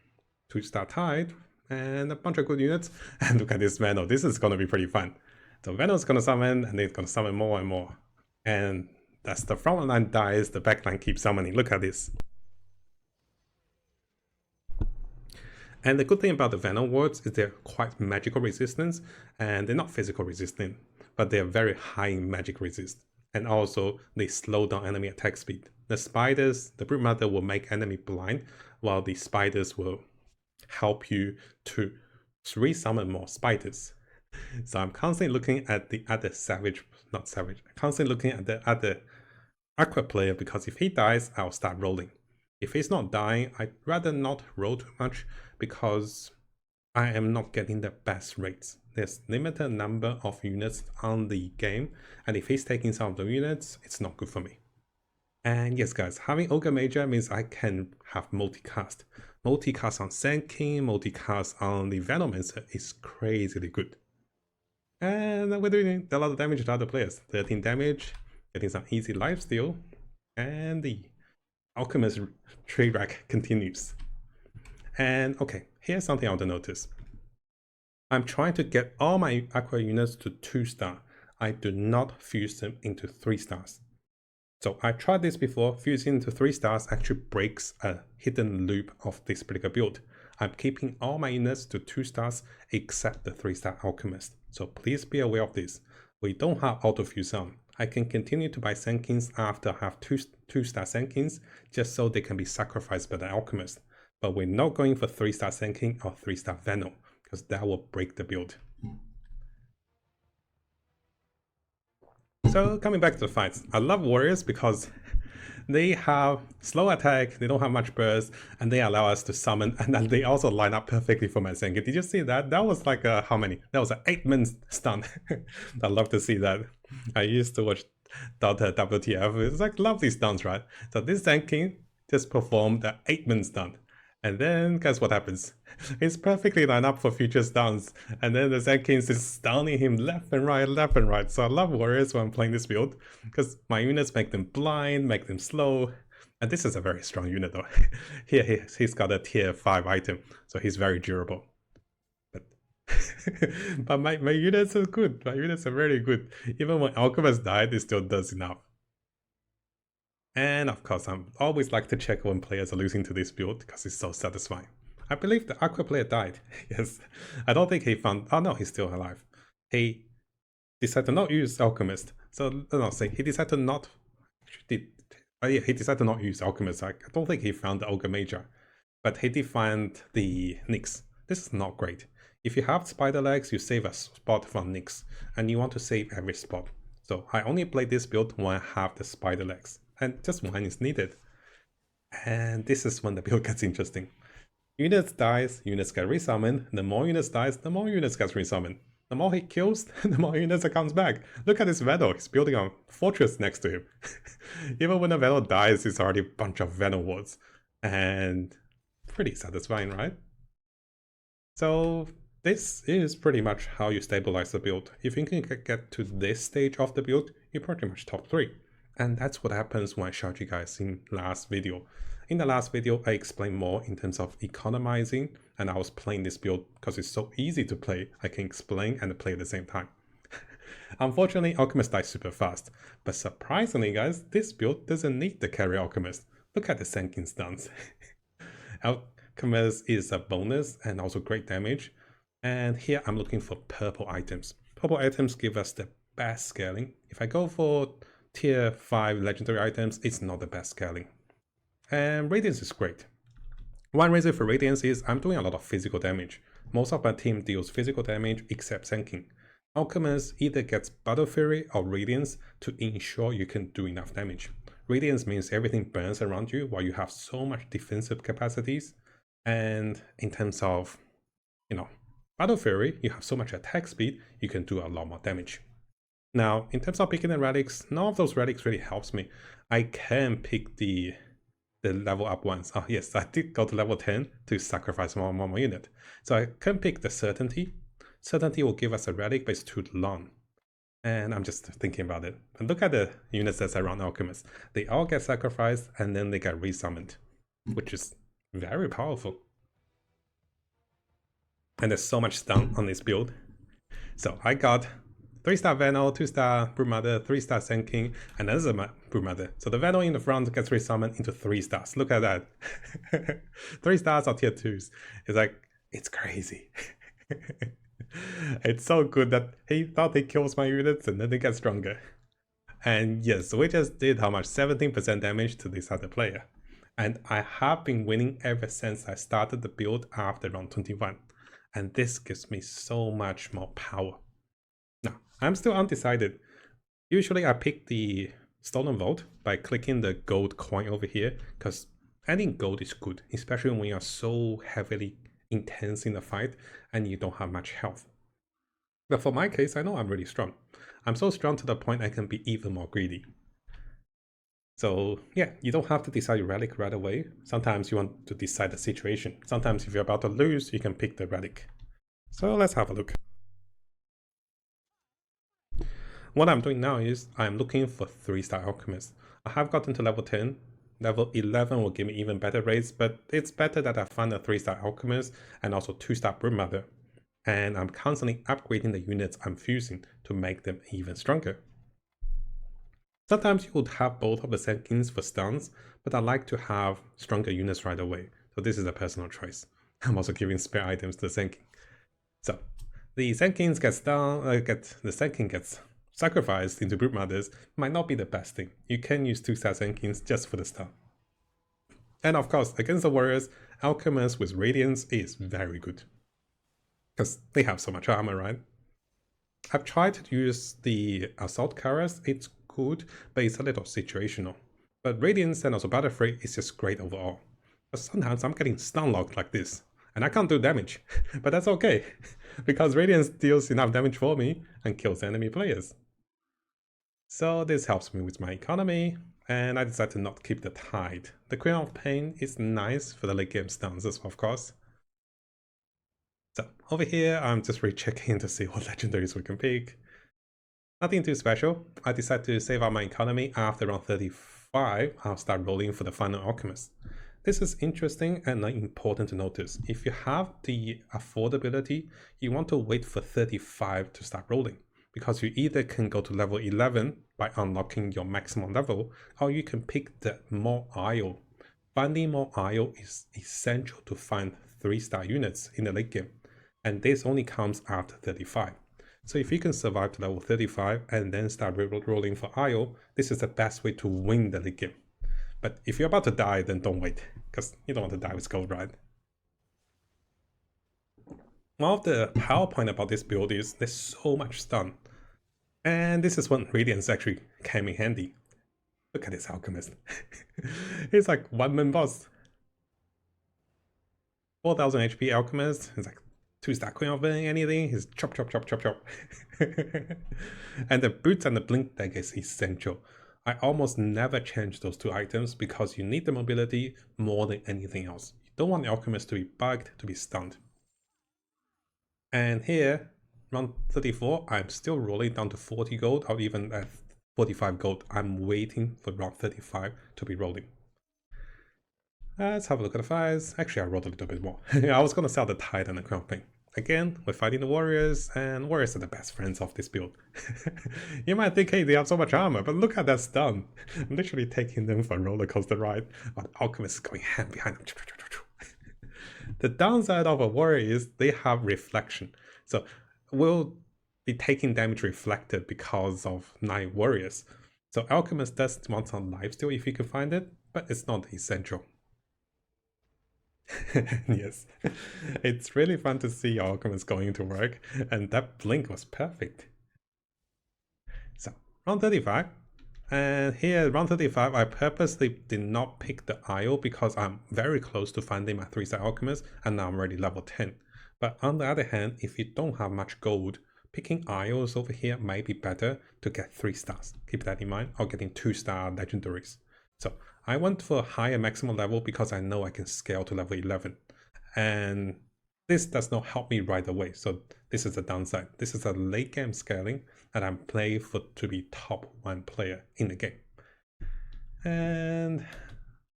2-star Tide, and a bunch of good units, and look at this Veno, this is gonna be pretty fun. So Veno's gonna summon, and it's gonna summon more and more. And as the front line dies, the back line keeps summoning. Look at this. And the good thing about the Venom wards is they're quite magical resistance, and they're not physical resistant, but they're very high in magic resist. And also, they slow down enemy attack speed. The spiders, the Brute Mother will make enemy blind, while the spiders will help you to resummon more spiders. So I'm constantly looking at the other constantly looking at the other Aqir player, because if he dies, I'll start rolling. If he's not dying, I'd rather not roll too much because I am not getting the best rates. There's limited number of units on the game, and if he's taking some of the units, it's not good for me. And yes guys, having Ogre Major means I can have multicast. Multicast on Sand King, multicast on the Venomancer is crazily good. And we're doing a lot of damage to other players. 13 damage, getting some easy lifesteal, and the Alchemist trade rack continues. And okay, here's something I want to notice. I'm trying to get all my Aqir units to 2-star. I do not fuse them into 3 stars. So I tried this before. Fusing into 3 stars actually breaks a hidden loop of this particular build. I'm keeping all my units to 2 stars except the 3-star Alchemist. So please be aware of this. We don't have auto fuse on. I can continue to buy Sand Kings after I have 2-star Sand Kings just so they can be sacrificed by the Alchemist. But we're not going for 3-star Sand King or 3-star Venom, because that will break the build. So coming back to the fights, I love warriors because they have slow attack, they don't have much burst, and they allow us to summon, and then they also line up perfectly for my Senki. Did you see that? That was like how many? That was an 8-man stun. I love to see that. I used to watch Dota WTF. It's like lovely stuns, right? So this Senki just performed the 8-man stun. And then guess what happens? It's perfectly lined up for future stuns, and then the Zen King is stunning him left and right. So I love warriors when I'm playing this build, because my units make them blind, make them slow, and this is a very strong unit though. Here he's got a tier 5 item, so he's very durable. But my units are good, my units are very good. Even when Alchemist died, it still does enough. And of course, I always like to check when players are losing to this build because it's so satisfying. I believe the Aqir player died. Yes, I don't think he found. Oh no, he's still alive. He decided to not use Alchemist. So no, say he decided to not. Did yeah, he decided to not use Alchemist. I don't think he found the Ogre Major, but he did find the Nyx. This is not great. If you have spider legs, you save a spot from Nyx, and you want to save every spot. So I only play this build when I have the spider legs, and just one is needed. And this is when the build gets interesting. Units dies, units get resummoned. The more units dies, the more units gets resummoned. The more he kills, the more units comes back. Look at this Venom, he's building a fortress next to him. Even when a Venom dies, it's already a bunch of Venom wards. And pretty satisfying, right? So this is pretty much how you stabilize the build. If you can get to this stage of the build, you're pretty much top 3. And that's what happens when I showed you guys in last video. In the last video, I explained more in terms of economizing, and I was playing this build because it's so easy to play. I can explain and play at the same time. Unfortunately, Alchemist dies super fast, but surprisingly guys, this build doesn't need the carry Alchemist. Look at the Senkin stance. Alchemist is a bonus and also great damage, and here I'm looking for purple items. Purple items give us the best scaling. If I go for tier 5 legendary items, it's not the best scaling. And Radiance is great. One reason for Radiance is I'm doing a lot of physical damage. Most of my team deals physical damage except Senkin. Alchemist either gets Battle Fury or Radiance to ensure you can do enough damage. Radiance means everything burns around you while you have so much defensive capacities. And in terms of, Battle Fury, you have so much attack speed, you can do a lot more damage. Now, in terms of picking the relics, none of those relics really helps me. I can pick the level up ones. Oh yes, I did go to level 10 to sacrifice one more unit. So I can pick the Certainty. Certainty will give us a relic, but it's too long. And I'm just thinking about it. And look at the units that's around Alchemist. They all get sacrificed and then they get resummoned, which is very powerful. And there's so much stun on this build. So I got 3-star Venom, 2-star Broodmother, 3-star Senkin, and another Broodmother. So the Venom in the front gets resummoned into 3 stars. Look at that. 3 stars or tier 2s. It's like, it's crazy. It's so good that he thought he kills my units and then they get stronger. And yes, we just did how much? 17% damage to this other player. And I have been winning ever since I started the build after round 21. And this gives me so much more power. Now, I'm still undecided. Usually I pick the Stolen Vault by clicking the gold coin over here, because adding gold is good, especially when you're so heavily intense in the fight and you don't have much health. But for my case, I know I'm really strong. I'm so strong to the point I can be even more greedy. So yeah, you don't have to decide your relic right away. Sometimes you want to decide the situation. Sometimes if you're about to lose, you can pick the relic. So let's have a look. What I'm doing now is I'm looking for 3-star Alchemist. I have gotten to level 10. Level 11 will give me even better rates, but it's better that I find a 3-star Alchemist and also 2-star Broodmother. And I'm constantly upgrading the units I'm fusing to make them even stronger. Sometimes you would have both of the Senkins for stuns, but I like to have stronger units right away. So this is a personal choice. I'm also giving spare items to the Senkin. So the Senkins get stun, the Senkin gets sacrificed into Broodmothers might not be the best thing. You can use 2-star Senkins just for the stun. And of course, against the Warriors, Alchemist with Radiance is very good. Because they have so much armor, right? I've tried to use the Assault Cuirass, it's good, but it's a little situational. But Radiance and also Battlefield is just great overall. But sometimes I'm getting stun locked like this, and I can't do damage. But that's okay, because Radiance deals enough damage for me and kills enemy players. So this helps me with my economy, and I decided to not keep the Tide. The Queen of Pain is nice for the late game stuns as well, of course. So over here, I'm just rechecking to see what legendaries we can pick. Nothing too special. I decided to save out my economy after round 35. I'll start rolling for the final Alchemist. This is interesting and important to notice. If you have the affordability, you want to wait for 35 to start rolling, because you either can go to level 11 by unlocking your maximum level, or you can pick the more IO. Finding more IO is essential to find 3-star units in the late game, and this only comes after 35. So if you can survive to level 35 and then start rolling for IO, this is the best way to win the late game. But if you're about to die, then don't wait, because you don't want to die with gold, right? One of the power point about this build is there's so much stun. And this is when Radiance actually came in handy. Look at this Alchemist. He's like one-man boss. 4000 HP Alchemist. He's like 2-star Queen of anything. He's chop, chop, chop, chop, chop. And the boots and the blink deck is essential. I almost never change those two items because you need the mobility more than anything else. You don't want the Alchemist to be bugged, to be stunned. And here, round 34, I'm still rolling down to 40 gold, or even at 45 gold. I'm waiting for round 35 to be rolling. Let's have a look at the fights. Actually, I rolled a little bit more. I was going to sell the Titan and Crown thing. Again, we're fighting the Warriors, and Warriors are the best friends of this build. You might think, hey, they have so much armor, but look at that stun. I'm literally taking them for a roller coaster ride, while the Alchemist is going hand behind them. The downside of a warrior is they have reflection. So we'll be taking damage reflected because of 9 warriors. So Alchemist does want some lifesteal if you can find it, but it's not essential. Yes, it's really fun to see Alchemist going to work, and that blink was perfect. So round 35. And here, round 35, I purposely did not pick the IO because I'm very close to finding my 3-star Alchemist, and now I'm already level 10. But on the other hand, if you don't have much gold, picking IOs over here might be better to get 3 stars. Keep that in mind, or getting 2-star legendaries. So I went for a higher maximum level because I know I can scale to level 11. And this does not help me right away, so this is the downside. This is a late game scaling, and I'm playing for to be top 1 player in the game. And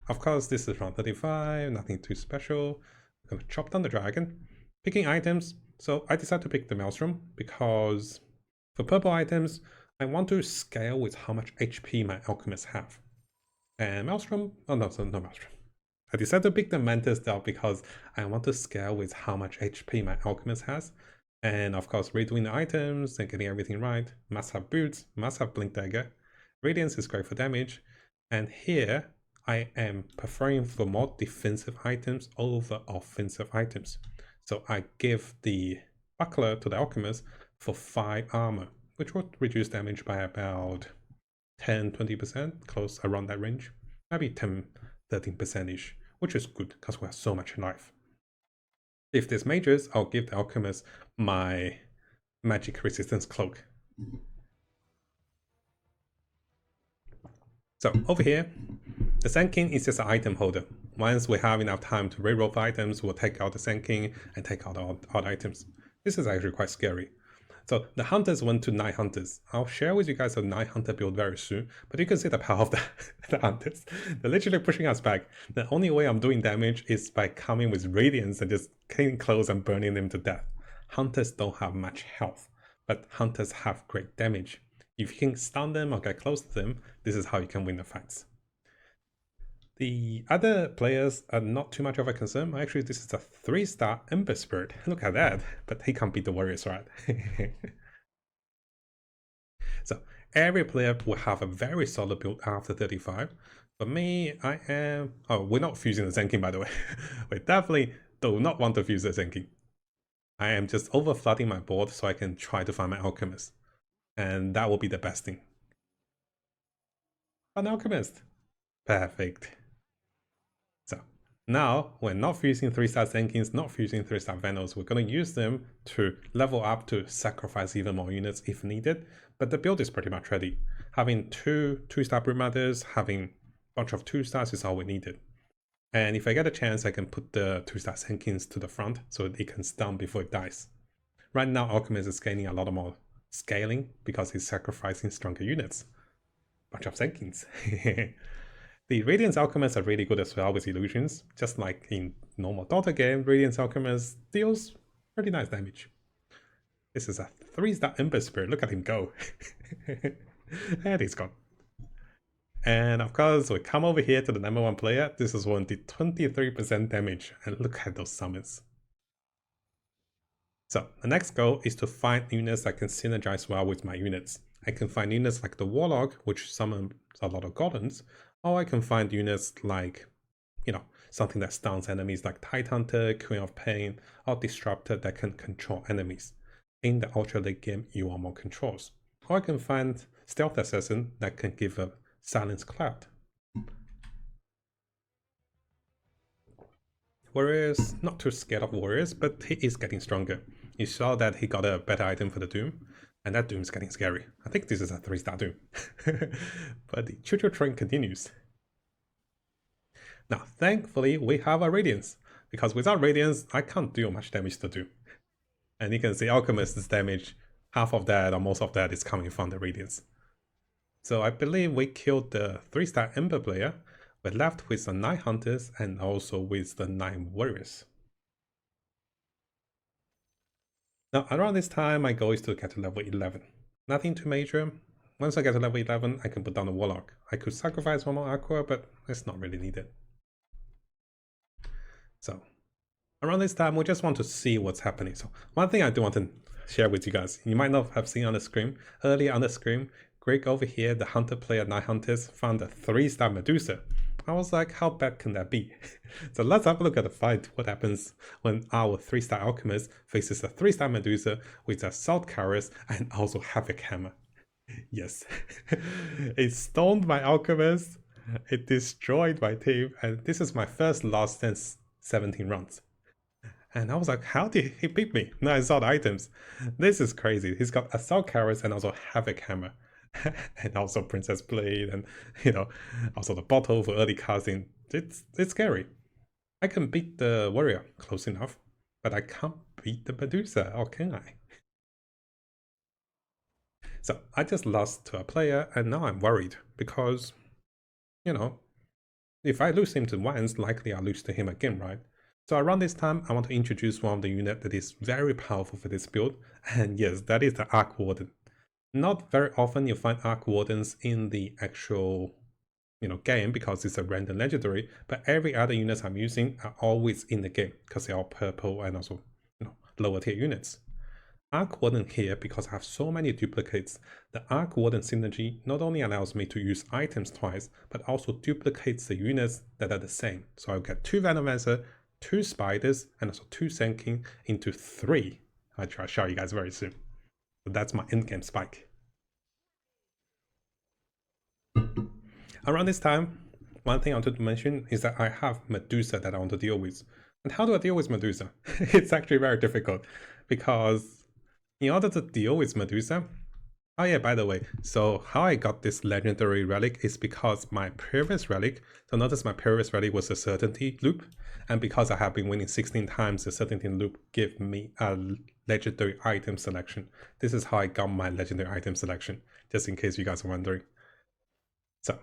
of course, this is round 35, nothing too special. I'm gonna chop down the dragon. Picking items, so I decided to pick the Maelstrom because for purple items, I want to scale with how much HP my alchemists have. And Maelstrom, oh no, so no Maelstrom. I decided to pick the Mantis though because I want to scale with how much HP my alchemist has. And of course, redoing the items and getting everything right. Must have boots, must have blink dagger. Radiance is great for damage. And here, I am preferring for more defensive items over offensive items. So I give the buckler to the alchemist for 5 armor, which would reduce damage by about 10-20%, close around that range. Maybe 10-13%ish, which is good because we have so much life. If there's mages, I'll give the alchemist my magic resistance cloak. So over here, the Sand King is just an item holder. Once we have enough time to reroll items, we'll take out the Sand King and take out all odd items. This is actually quite scary. So the hunters went to 9 hunters. I'll share with you guys a 9 hunter build very soon, but you can see the power of the hunters. They're literally pushing us back. The only way I'm doing damage is by coming with radiance and just getting close and burning them to death. Hunters don't have much health, but hunters have great damage. If you can stun them or get close to them, this is how you can win the fights. The other players are not too much of a concern. Actually, this is a 3-star Ember Spirit. Look at that. But he can't beat the Warriors, right? So every player will have a very solid build after 35. For me, I am... Oh, we're not fusing the Zenking, by the way. We definitely do not want to fuse the Zenking. I am just over flooding my board so I can try to find my Alchemist. And that will be the best thing. An Alchemist. Perfect. So now we're not fusing 3-star Zenkins, not fusing 3-star Venos. We're going to use them to level up to sacrifice even more units if needed. But the build is pretty much ready. Having 2-star Broodmothers, having a bunch of 2-stars is all we needed. And if I get a chance, I can put the 2-star Zenkins to the front so it can stun before it dies. Right now, Alchemist is gaining a lot more scaling because he's sacrificing stronger units. Bunch of Zenkins. The Radiance Alchemists are really good as well with illusions. Just like in normal Dota game, Radiance Alchemist deals pretty nice damage. This is a 3-star Ember Spirit. Look at him go. And he's gone. And of course, we come over here to the number 1 player. This is one did 23% damage, and look at those summons. So the next goal is to find units that can synergize well with my units. I can find units like the Warlock, which summons a lot of golems, or I can find units like, something that stuns enemies like Tidehunter, Queen of Pain, or Disruptor that can control enemies. In the Ultra late game, you want more controls. Or I can find Stealth Assassin that can give a Silence Cloud. Warriors, not too scared of Warriors, but he is getting stronger. You saw that he got a better item for the Doom, and that Doom is getting scary. I think this is a 3-star Doom. But the choo-choo train continues. Now, thankfully, we have a Radiance, because without Radiance, I can't do much damage to Doom. And you can see Alchemist's damage, half of that or most of that is coming from the Radiance. So I believe we killed the 3-star Ember player. We're left with the 9 Hunters and also with the 9 Warriors. Now, around this time, my goal is to get to level 11. Nothing too major. Once I get to level 11, I can put down the Warlock. I could sacrifice one more Aqir, but it's not really needed. So, around this time, we just want to see what's happening. So, one thing I do want to share with you guys, you might not have seen on the screen, earlier on the screen, Greg over here, the Hunter player 9 Hunters, found a 3-star Medusa. I was like, how bad can that be? So let's have a look at the fight. What happens when our 3-star Alchemist faces a 3-star Medusa with Assault Cuirass and also Havoc Hammer. Yes, it stoned my Alchemist, it destroyed my team, and this is my first loss since 17 rounds. And I was like, how did he beat me? Now I saw the items. This is crazy. He's got Assault Cuirass and also Havoc Hammer. And also Princess Blade and, also the bottle for early casting. It's scary. I can beat the Warrior close enough, but I can't beat the Medusa, or can I? So I just lost to a player and now I'm worried because, if I lose him to once, likely I'll lose to him again, right? So around this time, I want to introduce one of the units that is very powerful for this build, and yes, that is the Arc Warden. Not very often you find Arc Wardens in the actual, game because it's a random legendary, but every other units I'm using are always in the game because they're all purple and also, lower tier units. Arc Warden here, because I have so many duplicates, the Arc Warden synergy not only allows me to use items twice, but also duplicates the units that are the same. So I'll get 2 Venomancer, 2 Spiders, and also 2 Sand King into 3. I'll show you guys very soon. So that's my endgame spike. Around this time, one thing I wanted to mention is that I have Medusa that I want to deal with. And how do I deal with Medusa? It's actually very difficult because in order to deal with Medusa, oh yeah, by the way, so how I got this legendary relic is because my previous relic, so notice my previous relic was a certainty loop, and because I have been winning 16 times, the certainty loop gave me a legendary item selection. This is how I got my legendary item selection, just in case you guys are wondering. So,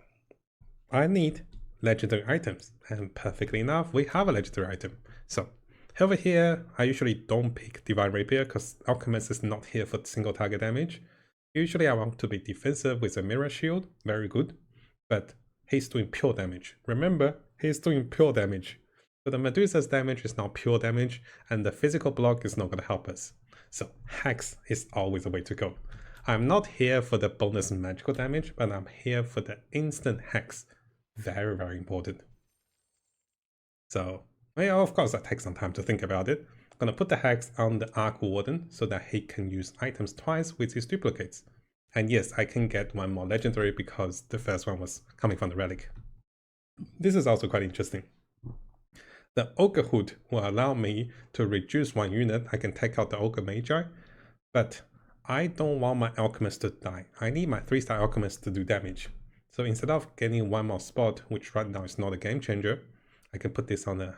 I need legendary items, and perfectly enough, we have a legendary item. So, over here, I usually don't pick Divine Rapier because Alchemist is not here for single target damage. Usually I want to be defensive with a Mirror Shield, very good, but he's doing pure damage. Remember, he's doing pure damage. So the Medusa's damage is now pure damage, and the physical block is not going to help us. So Hex is always the way to go. I'm not here for the bonus magical damage, but I'm here for the instant Hex. Very, very important. So, yeah, of course, that takes some time to think about it. I'm going to put the Hex on the Arc Warden so that he can use items twice with his duplicates. And yes, I can get one more legendary because the first one was coming from the relic. This is also quite interesting. The Ogre Hood will allow me to reduce one unit. I can take out the Ogre Magi, but I don't want my Alchemist to die. I need my 3-star Alchemist to do damage. So instead of getting one more spot, which right now is not a game changer, I can put this on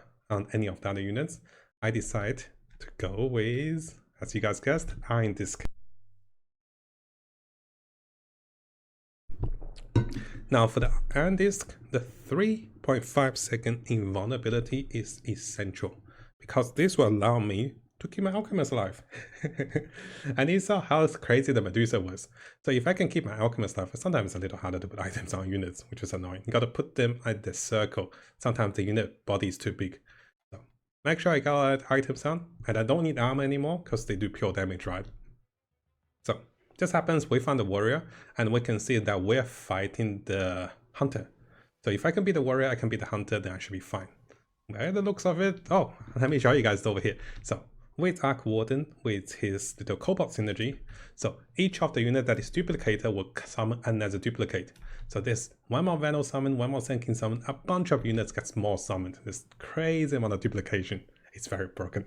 any of the other units. I decide to go with, as you guys guessed, Iron Disc. Now for the Iron Disc, the 3.5 second invulnerability is essential because this will allow me to keep my alchemist alive. And you saw how crazy the Medusa was. So if I can keep my alchemist alive, sometimes it's a little harder to put items on units, which is annoying. You gotta put them at the circle. Sometimes the unit body is too big. So make sure I got items on, and I don't need armor anymore because they do pure damage, right? So this happens, we found the warrior, and we can see that we're fighting the hunter. So if I can be the warrior, I can be the hunter, then I should be fine. By the looks of it, oh, let me show you guys over here. So with Arc Warden, with his little cobalt synergy, so each of the unit that is duplicated will summon another duplicate. So there's one more Venom summon, one more Senkin summon, a bunch of units gets more summoned. This crazy amount of duplication. It's very broken.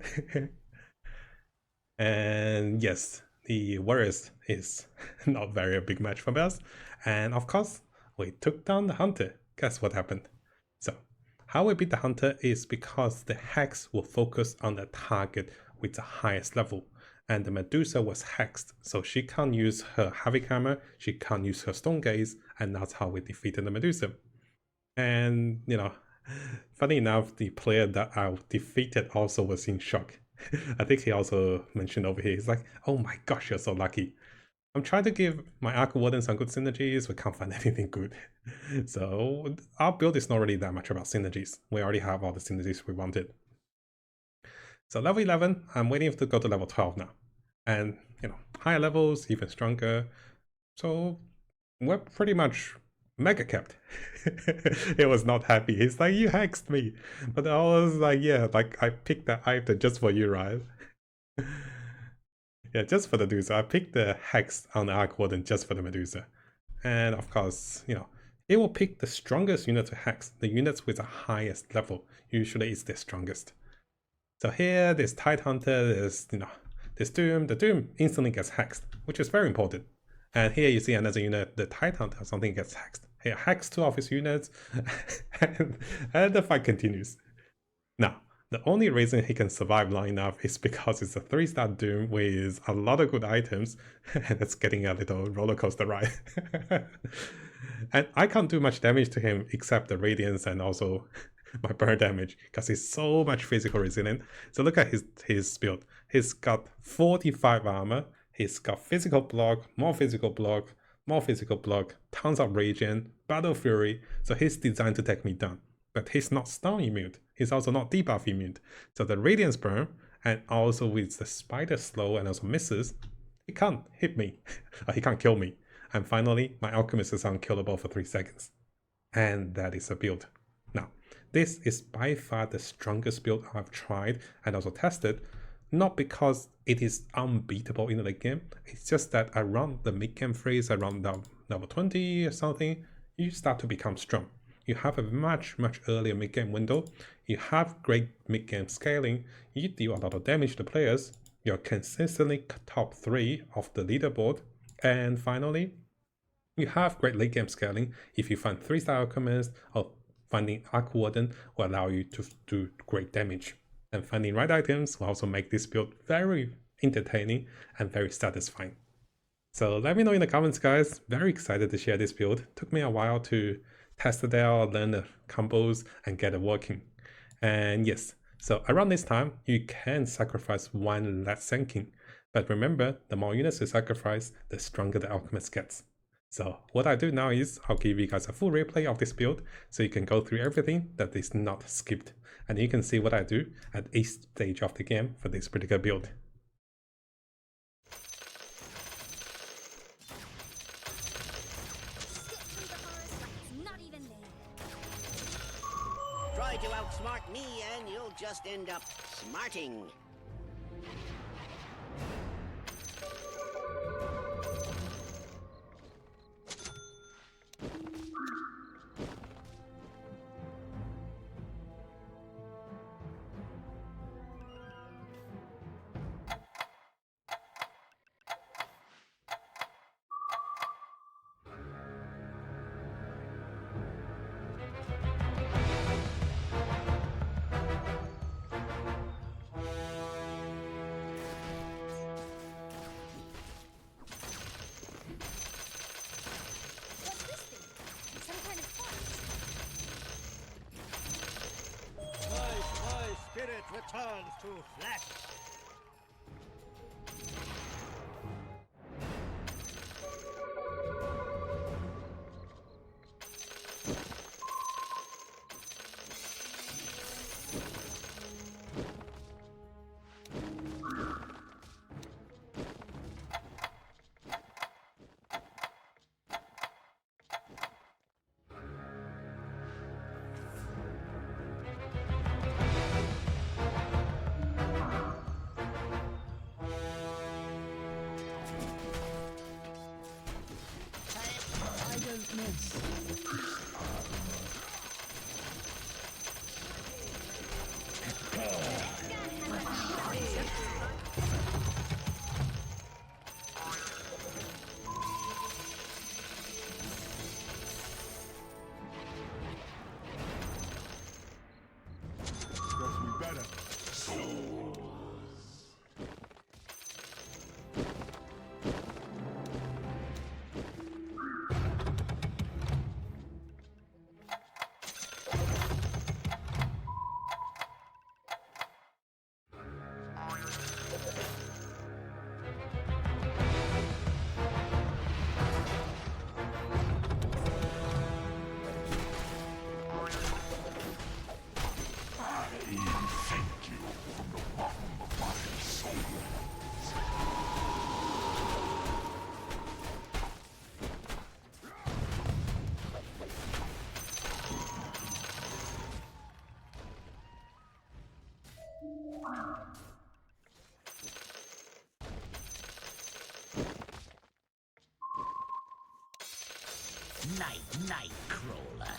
And yes, the Warriors is not very a big match for us. And of course, we took down the Hunter. Guess what happened? So how we beat the Hunter is because the Hex will focus on the target with the highest level. And the Medusa was hexed, so she can't use her Havoc Hammer, she can't use her Stone Gaze, and that's how we defeated the Medusa. And, you know, funny enough, the player that I defeated also was in shock. I think he also mentioned over here, he's like, oh my gosh, you're so lucky. I'm trying to give my Arc Warden some good synergies, we can't find anything good. So our build is not really that much about synergies. We already have all the synergies we wanted. So level 11, I'm waiting to go to level 12 now. And, you know, higher levels, even stronger. So we're pretty much mega kept. He was not happy. He's like, you hexed me. But I was like, yeah, like I picked that item just for you, right? Yeah, just for the Medusa. I picked the hex on the Arc Warden just for the Medusa. And of course, you know, it will pick the strongest unit to hex. The units with the highest level usually is the strongest. So here, this Tide Hunter, there's, you know, this Doom. The Doom instantly gets hexed, which is very important. And here you see another unit, the Tide Hunter, something gets hexed. Here, hex 2 of his units, and the fight continues. Now, the only reason he can survive long enough is because it's a 3-star Doom with a lot of good items, and it's getting a little roller coaster ride. And I can't do much damage to him except the Radiance and also my burn damage, because he's so much physical resilient. So look at his build. He's got 45 armor, he's got physical block, more physical block, more physical block, tons of regen, battle fury, so he's designed to take me down. But he's not stun immune, he's also not debuff immune. So the Radiance burn, and also with the Spider slow and also misses, he can't hit me, he can't kill me. And finally, my Alchemist is unkillable for 3 seconds. And that is a build. Now, this is by far the strongest build I've tried and also tested, not because it is unbeatable in the late game, it's just that around the mid-game phase, around level 20 or something, you start to become strong. You have a much earlier mid-game window, you have great mid-game scaling, you deal a lot of damage to players, you're consistently top 3 of the leaderboard, and finally, you have great late game scaling. If you find 3-star Alchemist or finding Arc Warden will allow you to do great damage. And finding right items will also make this build very entertaining and very satisfying. So let me know in the comments, guys. Very excited to share this build. Took me a while to test it out, learn the combos, and get it working. And yes, so around this time, you can sacrifice 1 less Senkin. But remember, the more units you sacrifice, the stronger the Alchemist gets. So what I do now is I'll give you guys a full replay of this build so you can go through everything that is not skipped. And you can see what I do at each stage of the game for this particular build. Try to outsmart me and you'll just end up smarting. Spirit returns to flesh. Night, crawler.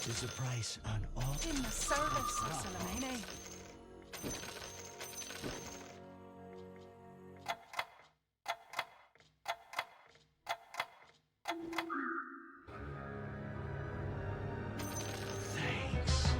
There's a price on all. In the service of Salamene. Thanks.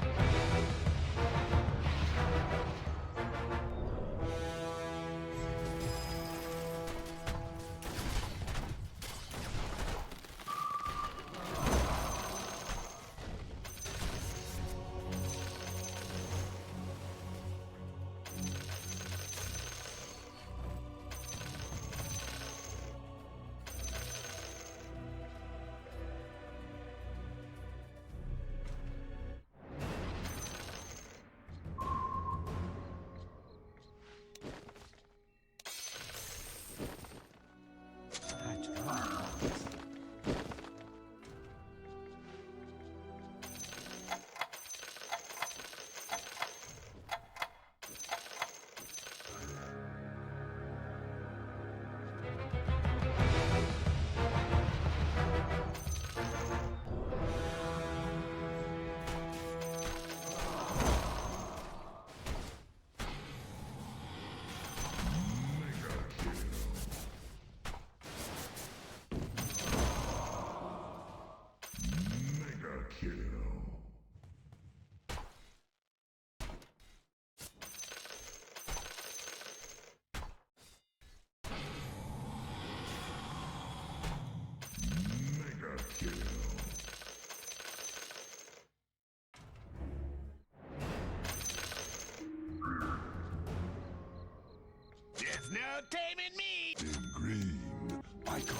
There's no taming me! In green, I go.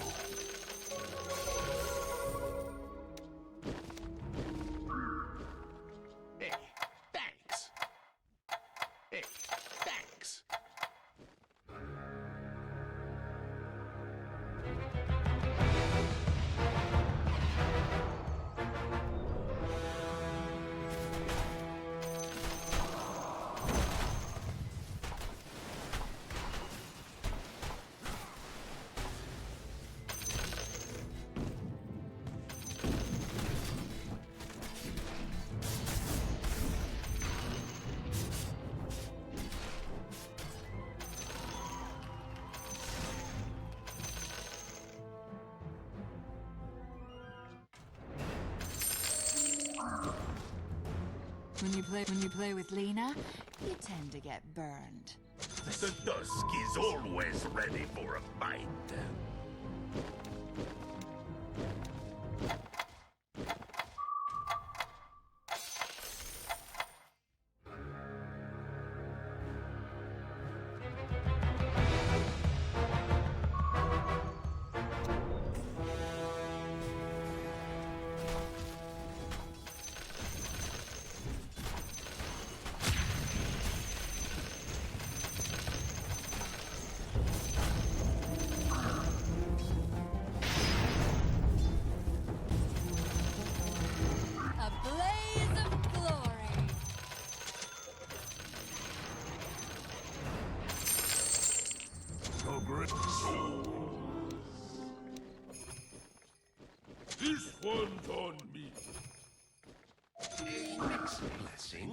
When you play with Lena, you tend to get burned. The dusk is always ready for a fight. A blaze of glory. So great. This one's on me. A mixed blessing.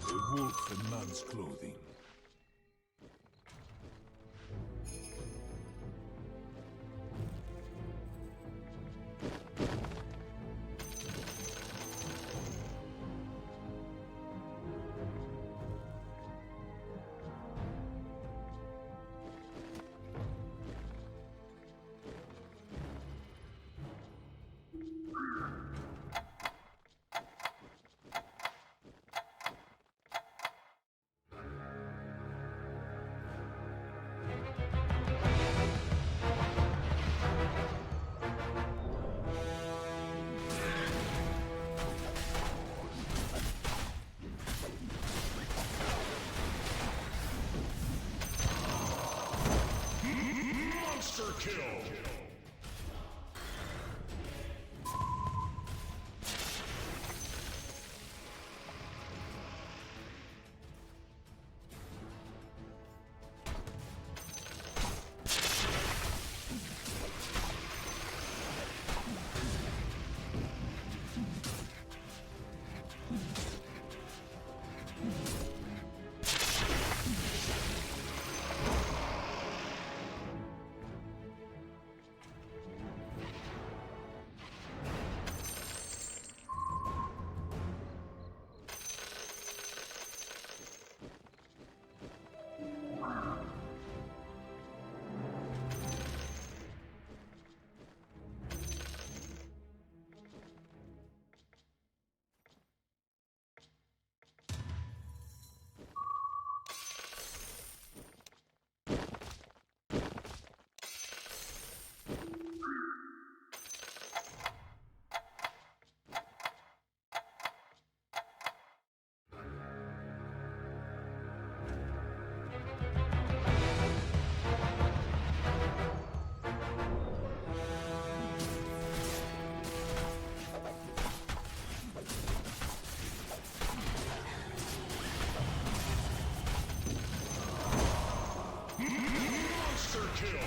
A wolf in man's clothing. Monster kill! Monster kill!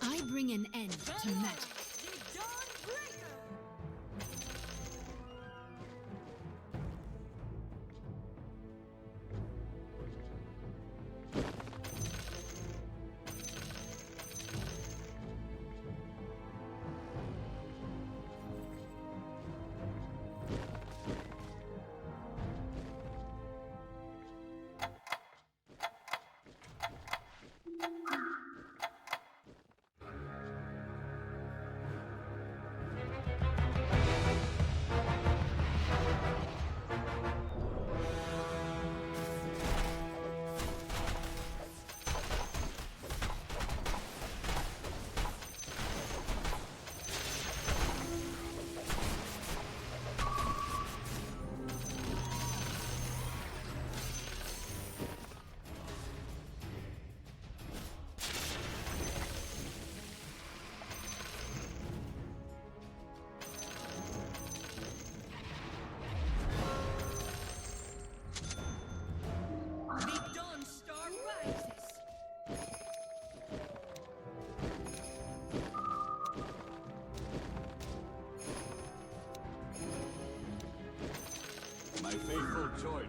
I bring an end to magic. faithful join me.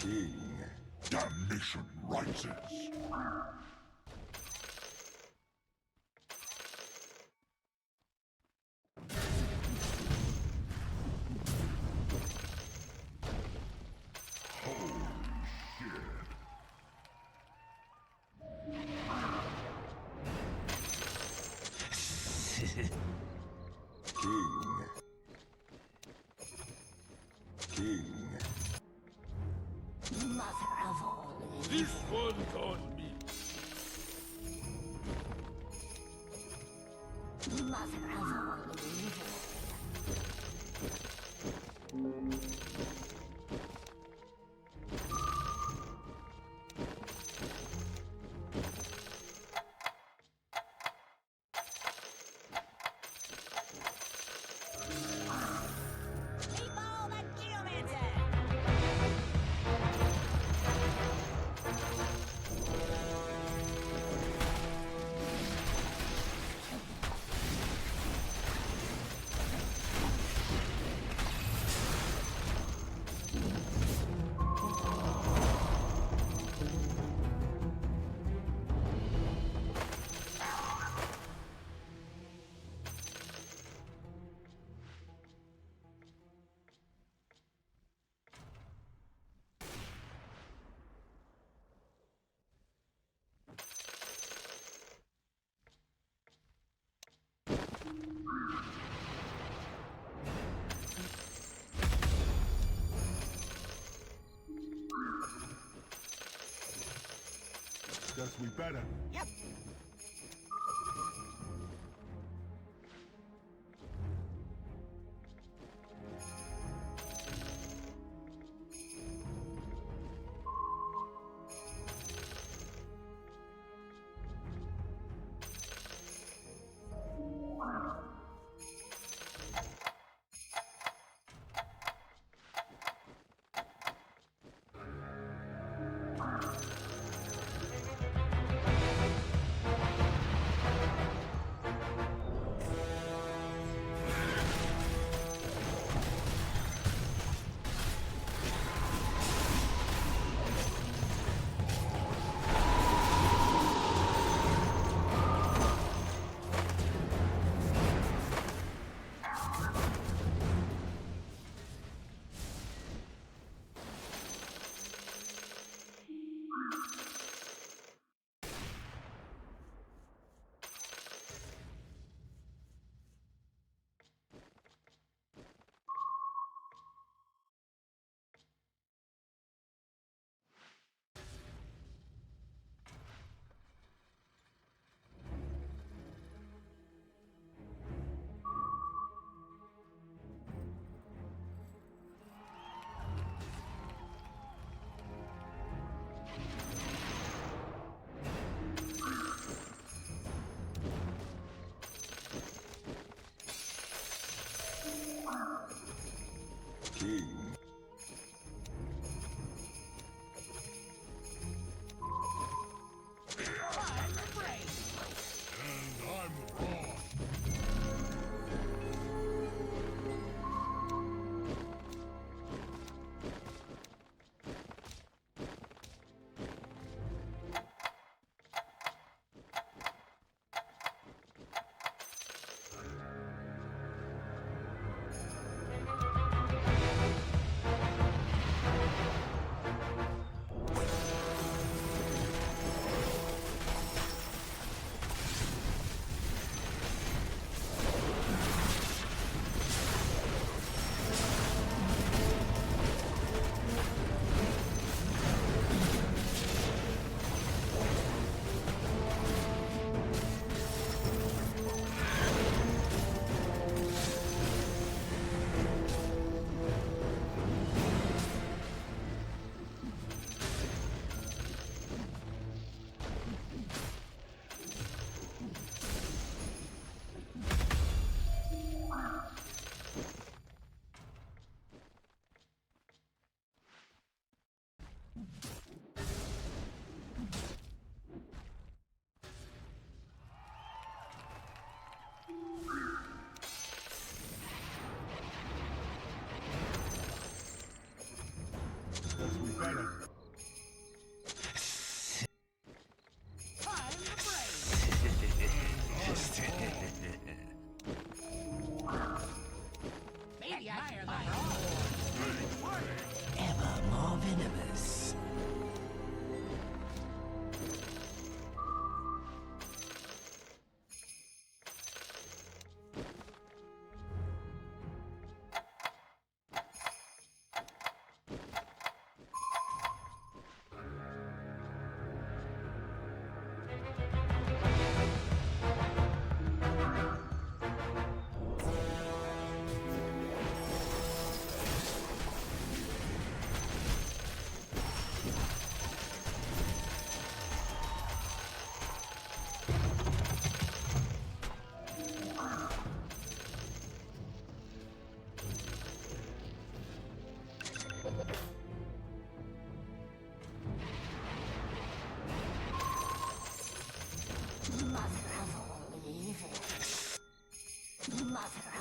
King, damnation rises. King. Mother of all This one's on me. Mother of all evil. Keep all the geomancer! Guess we better. Yep.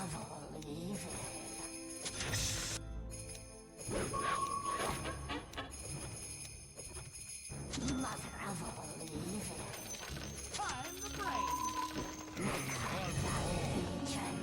of all evil. Mother of all evil. I'm the brain. Legion.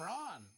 on.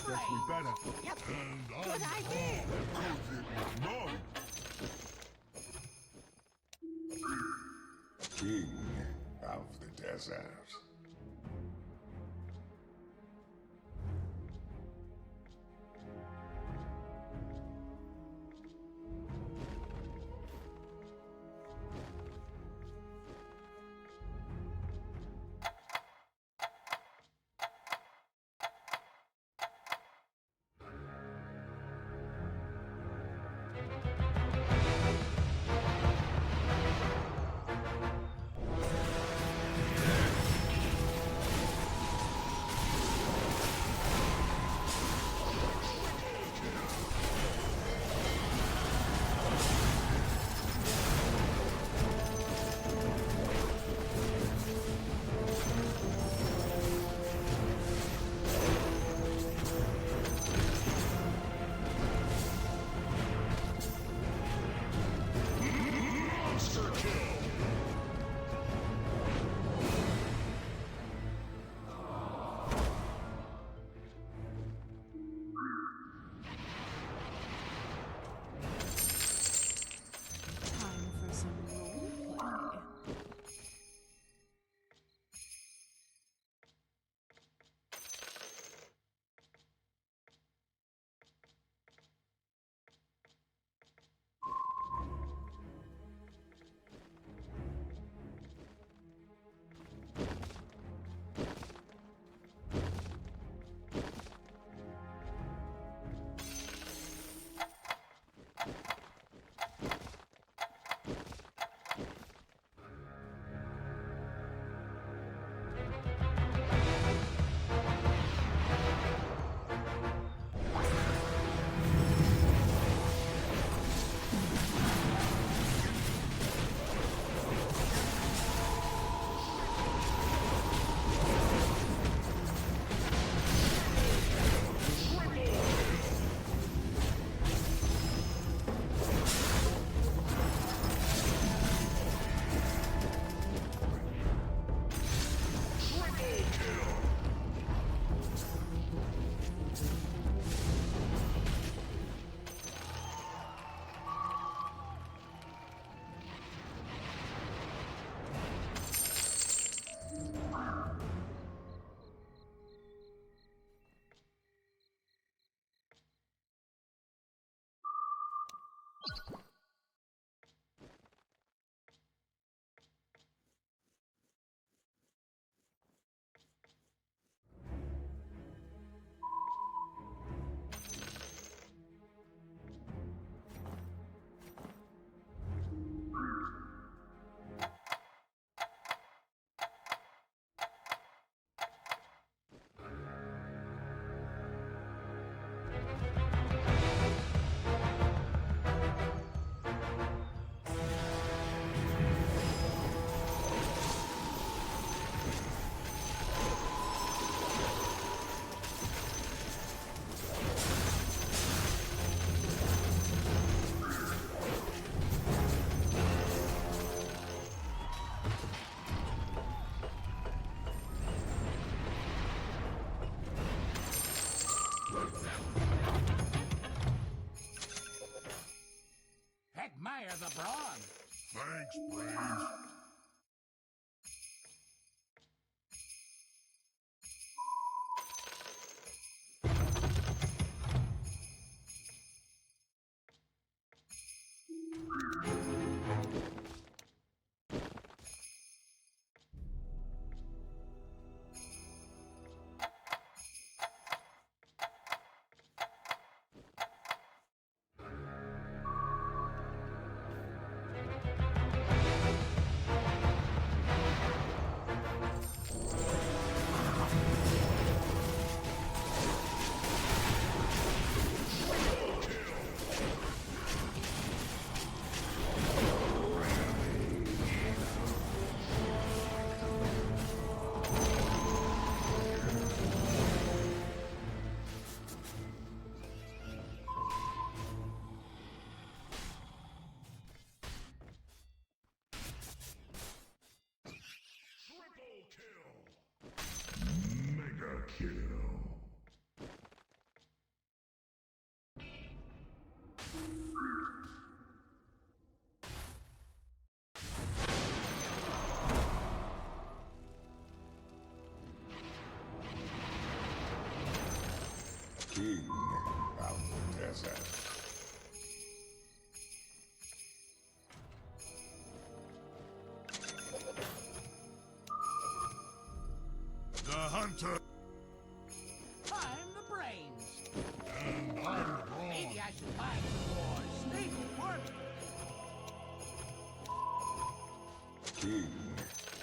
Guess we better. And Good idea. no. King of the desert. Admire the brawn. Thanks, Brains. Mega kill. King of the desert. The hunter. I'm the brains. And I'm the brawn. Maybe I should buy some more stable work. King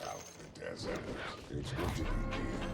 of the desert. It's good to be near.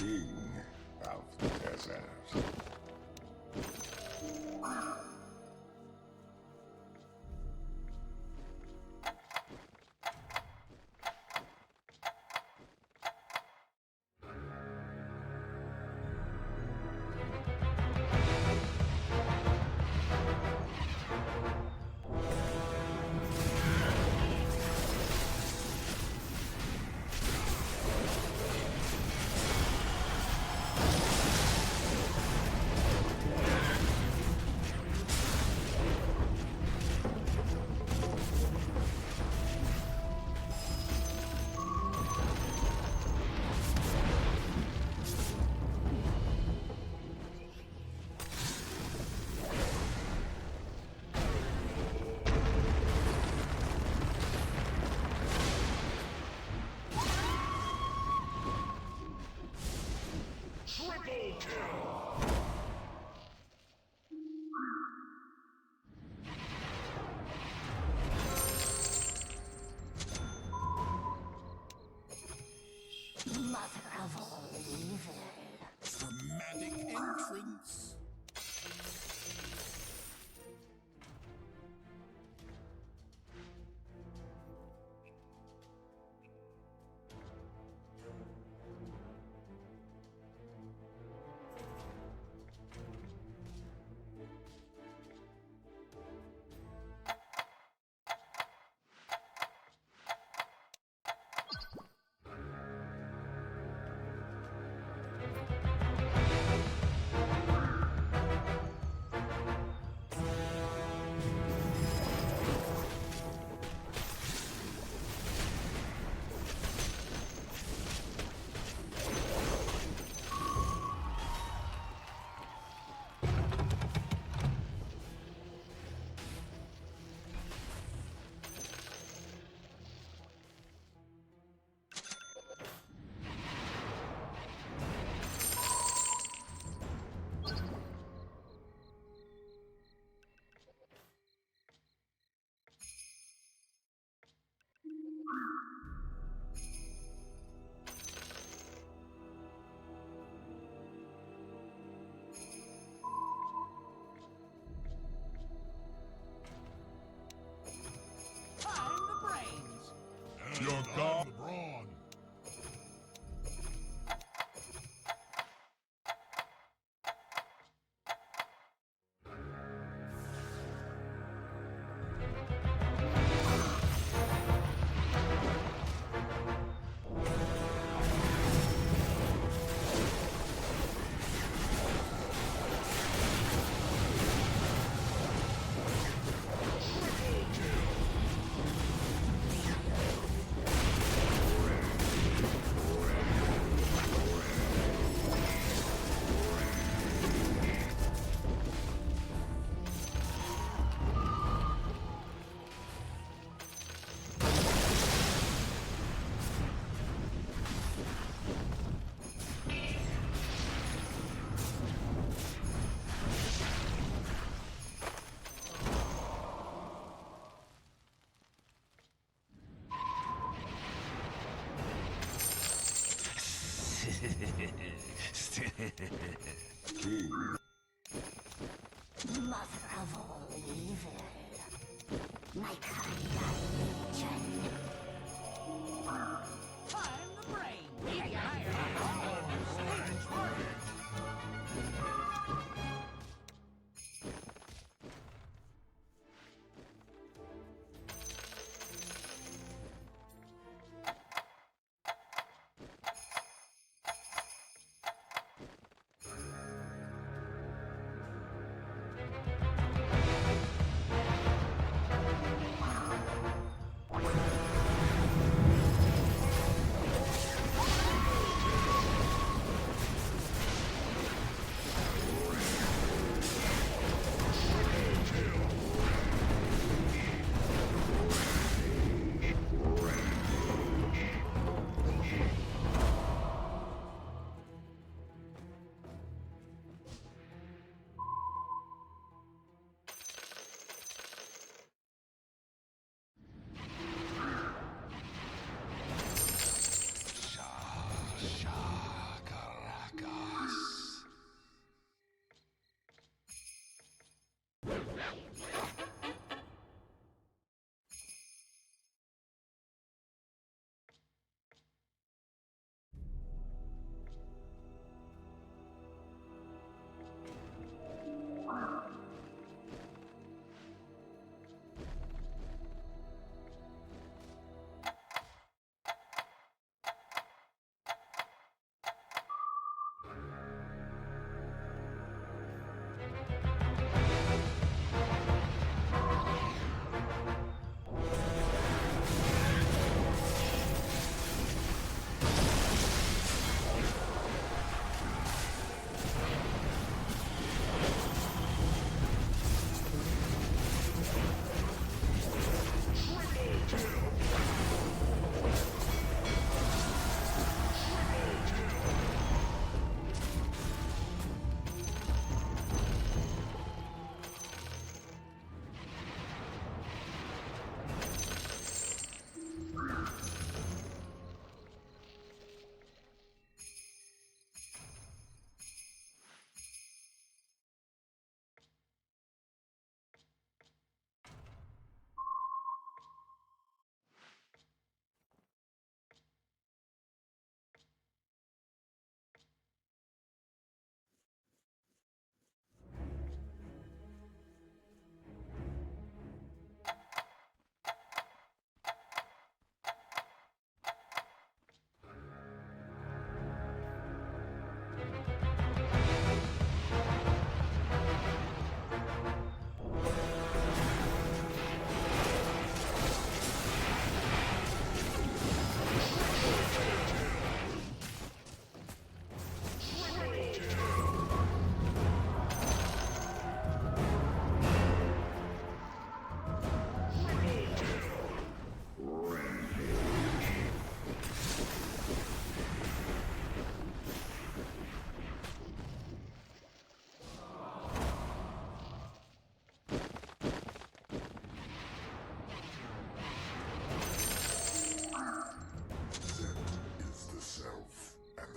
King of the desert. Mother of all evil. Dramatic entrance. I'm the brains. Your god, the brawn. King. Mother of all evil. My kind of legion. I'm the brains.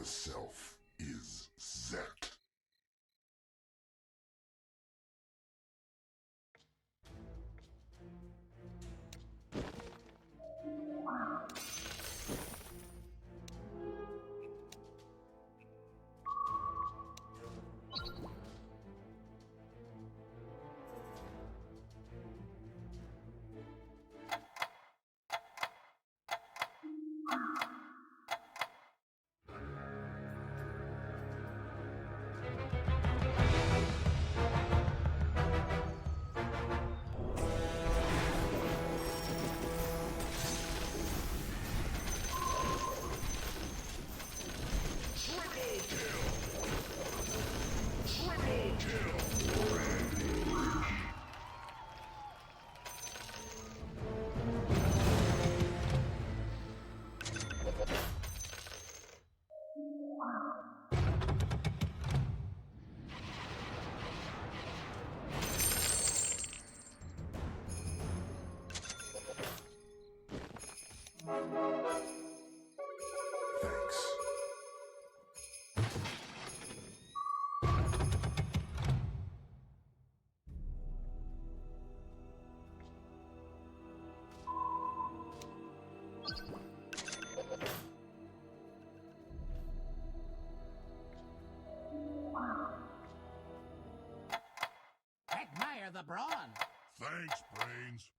The self is Zet. Thanks. Admire the brawn. Thanks, Brains.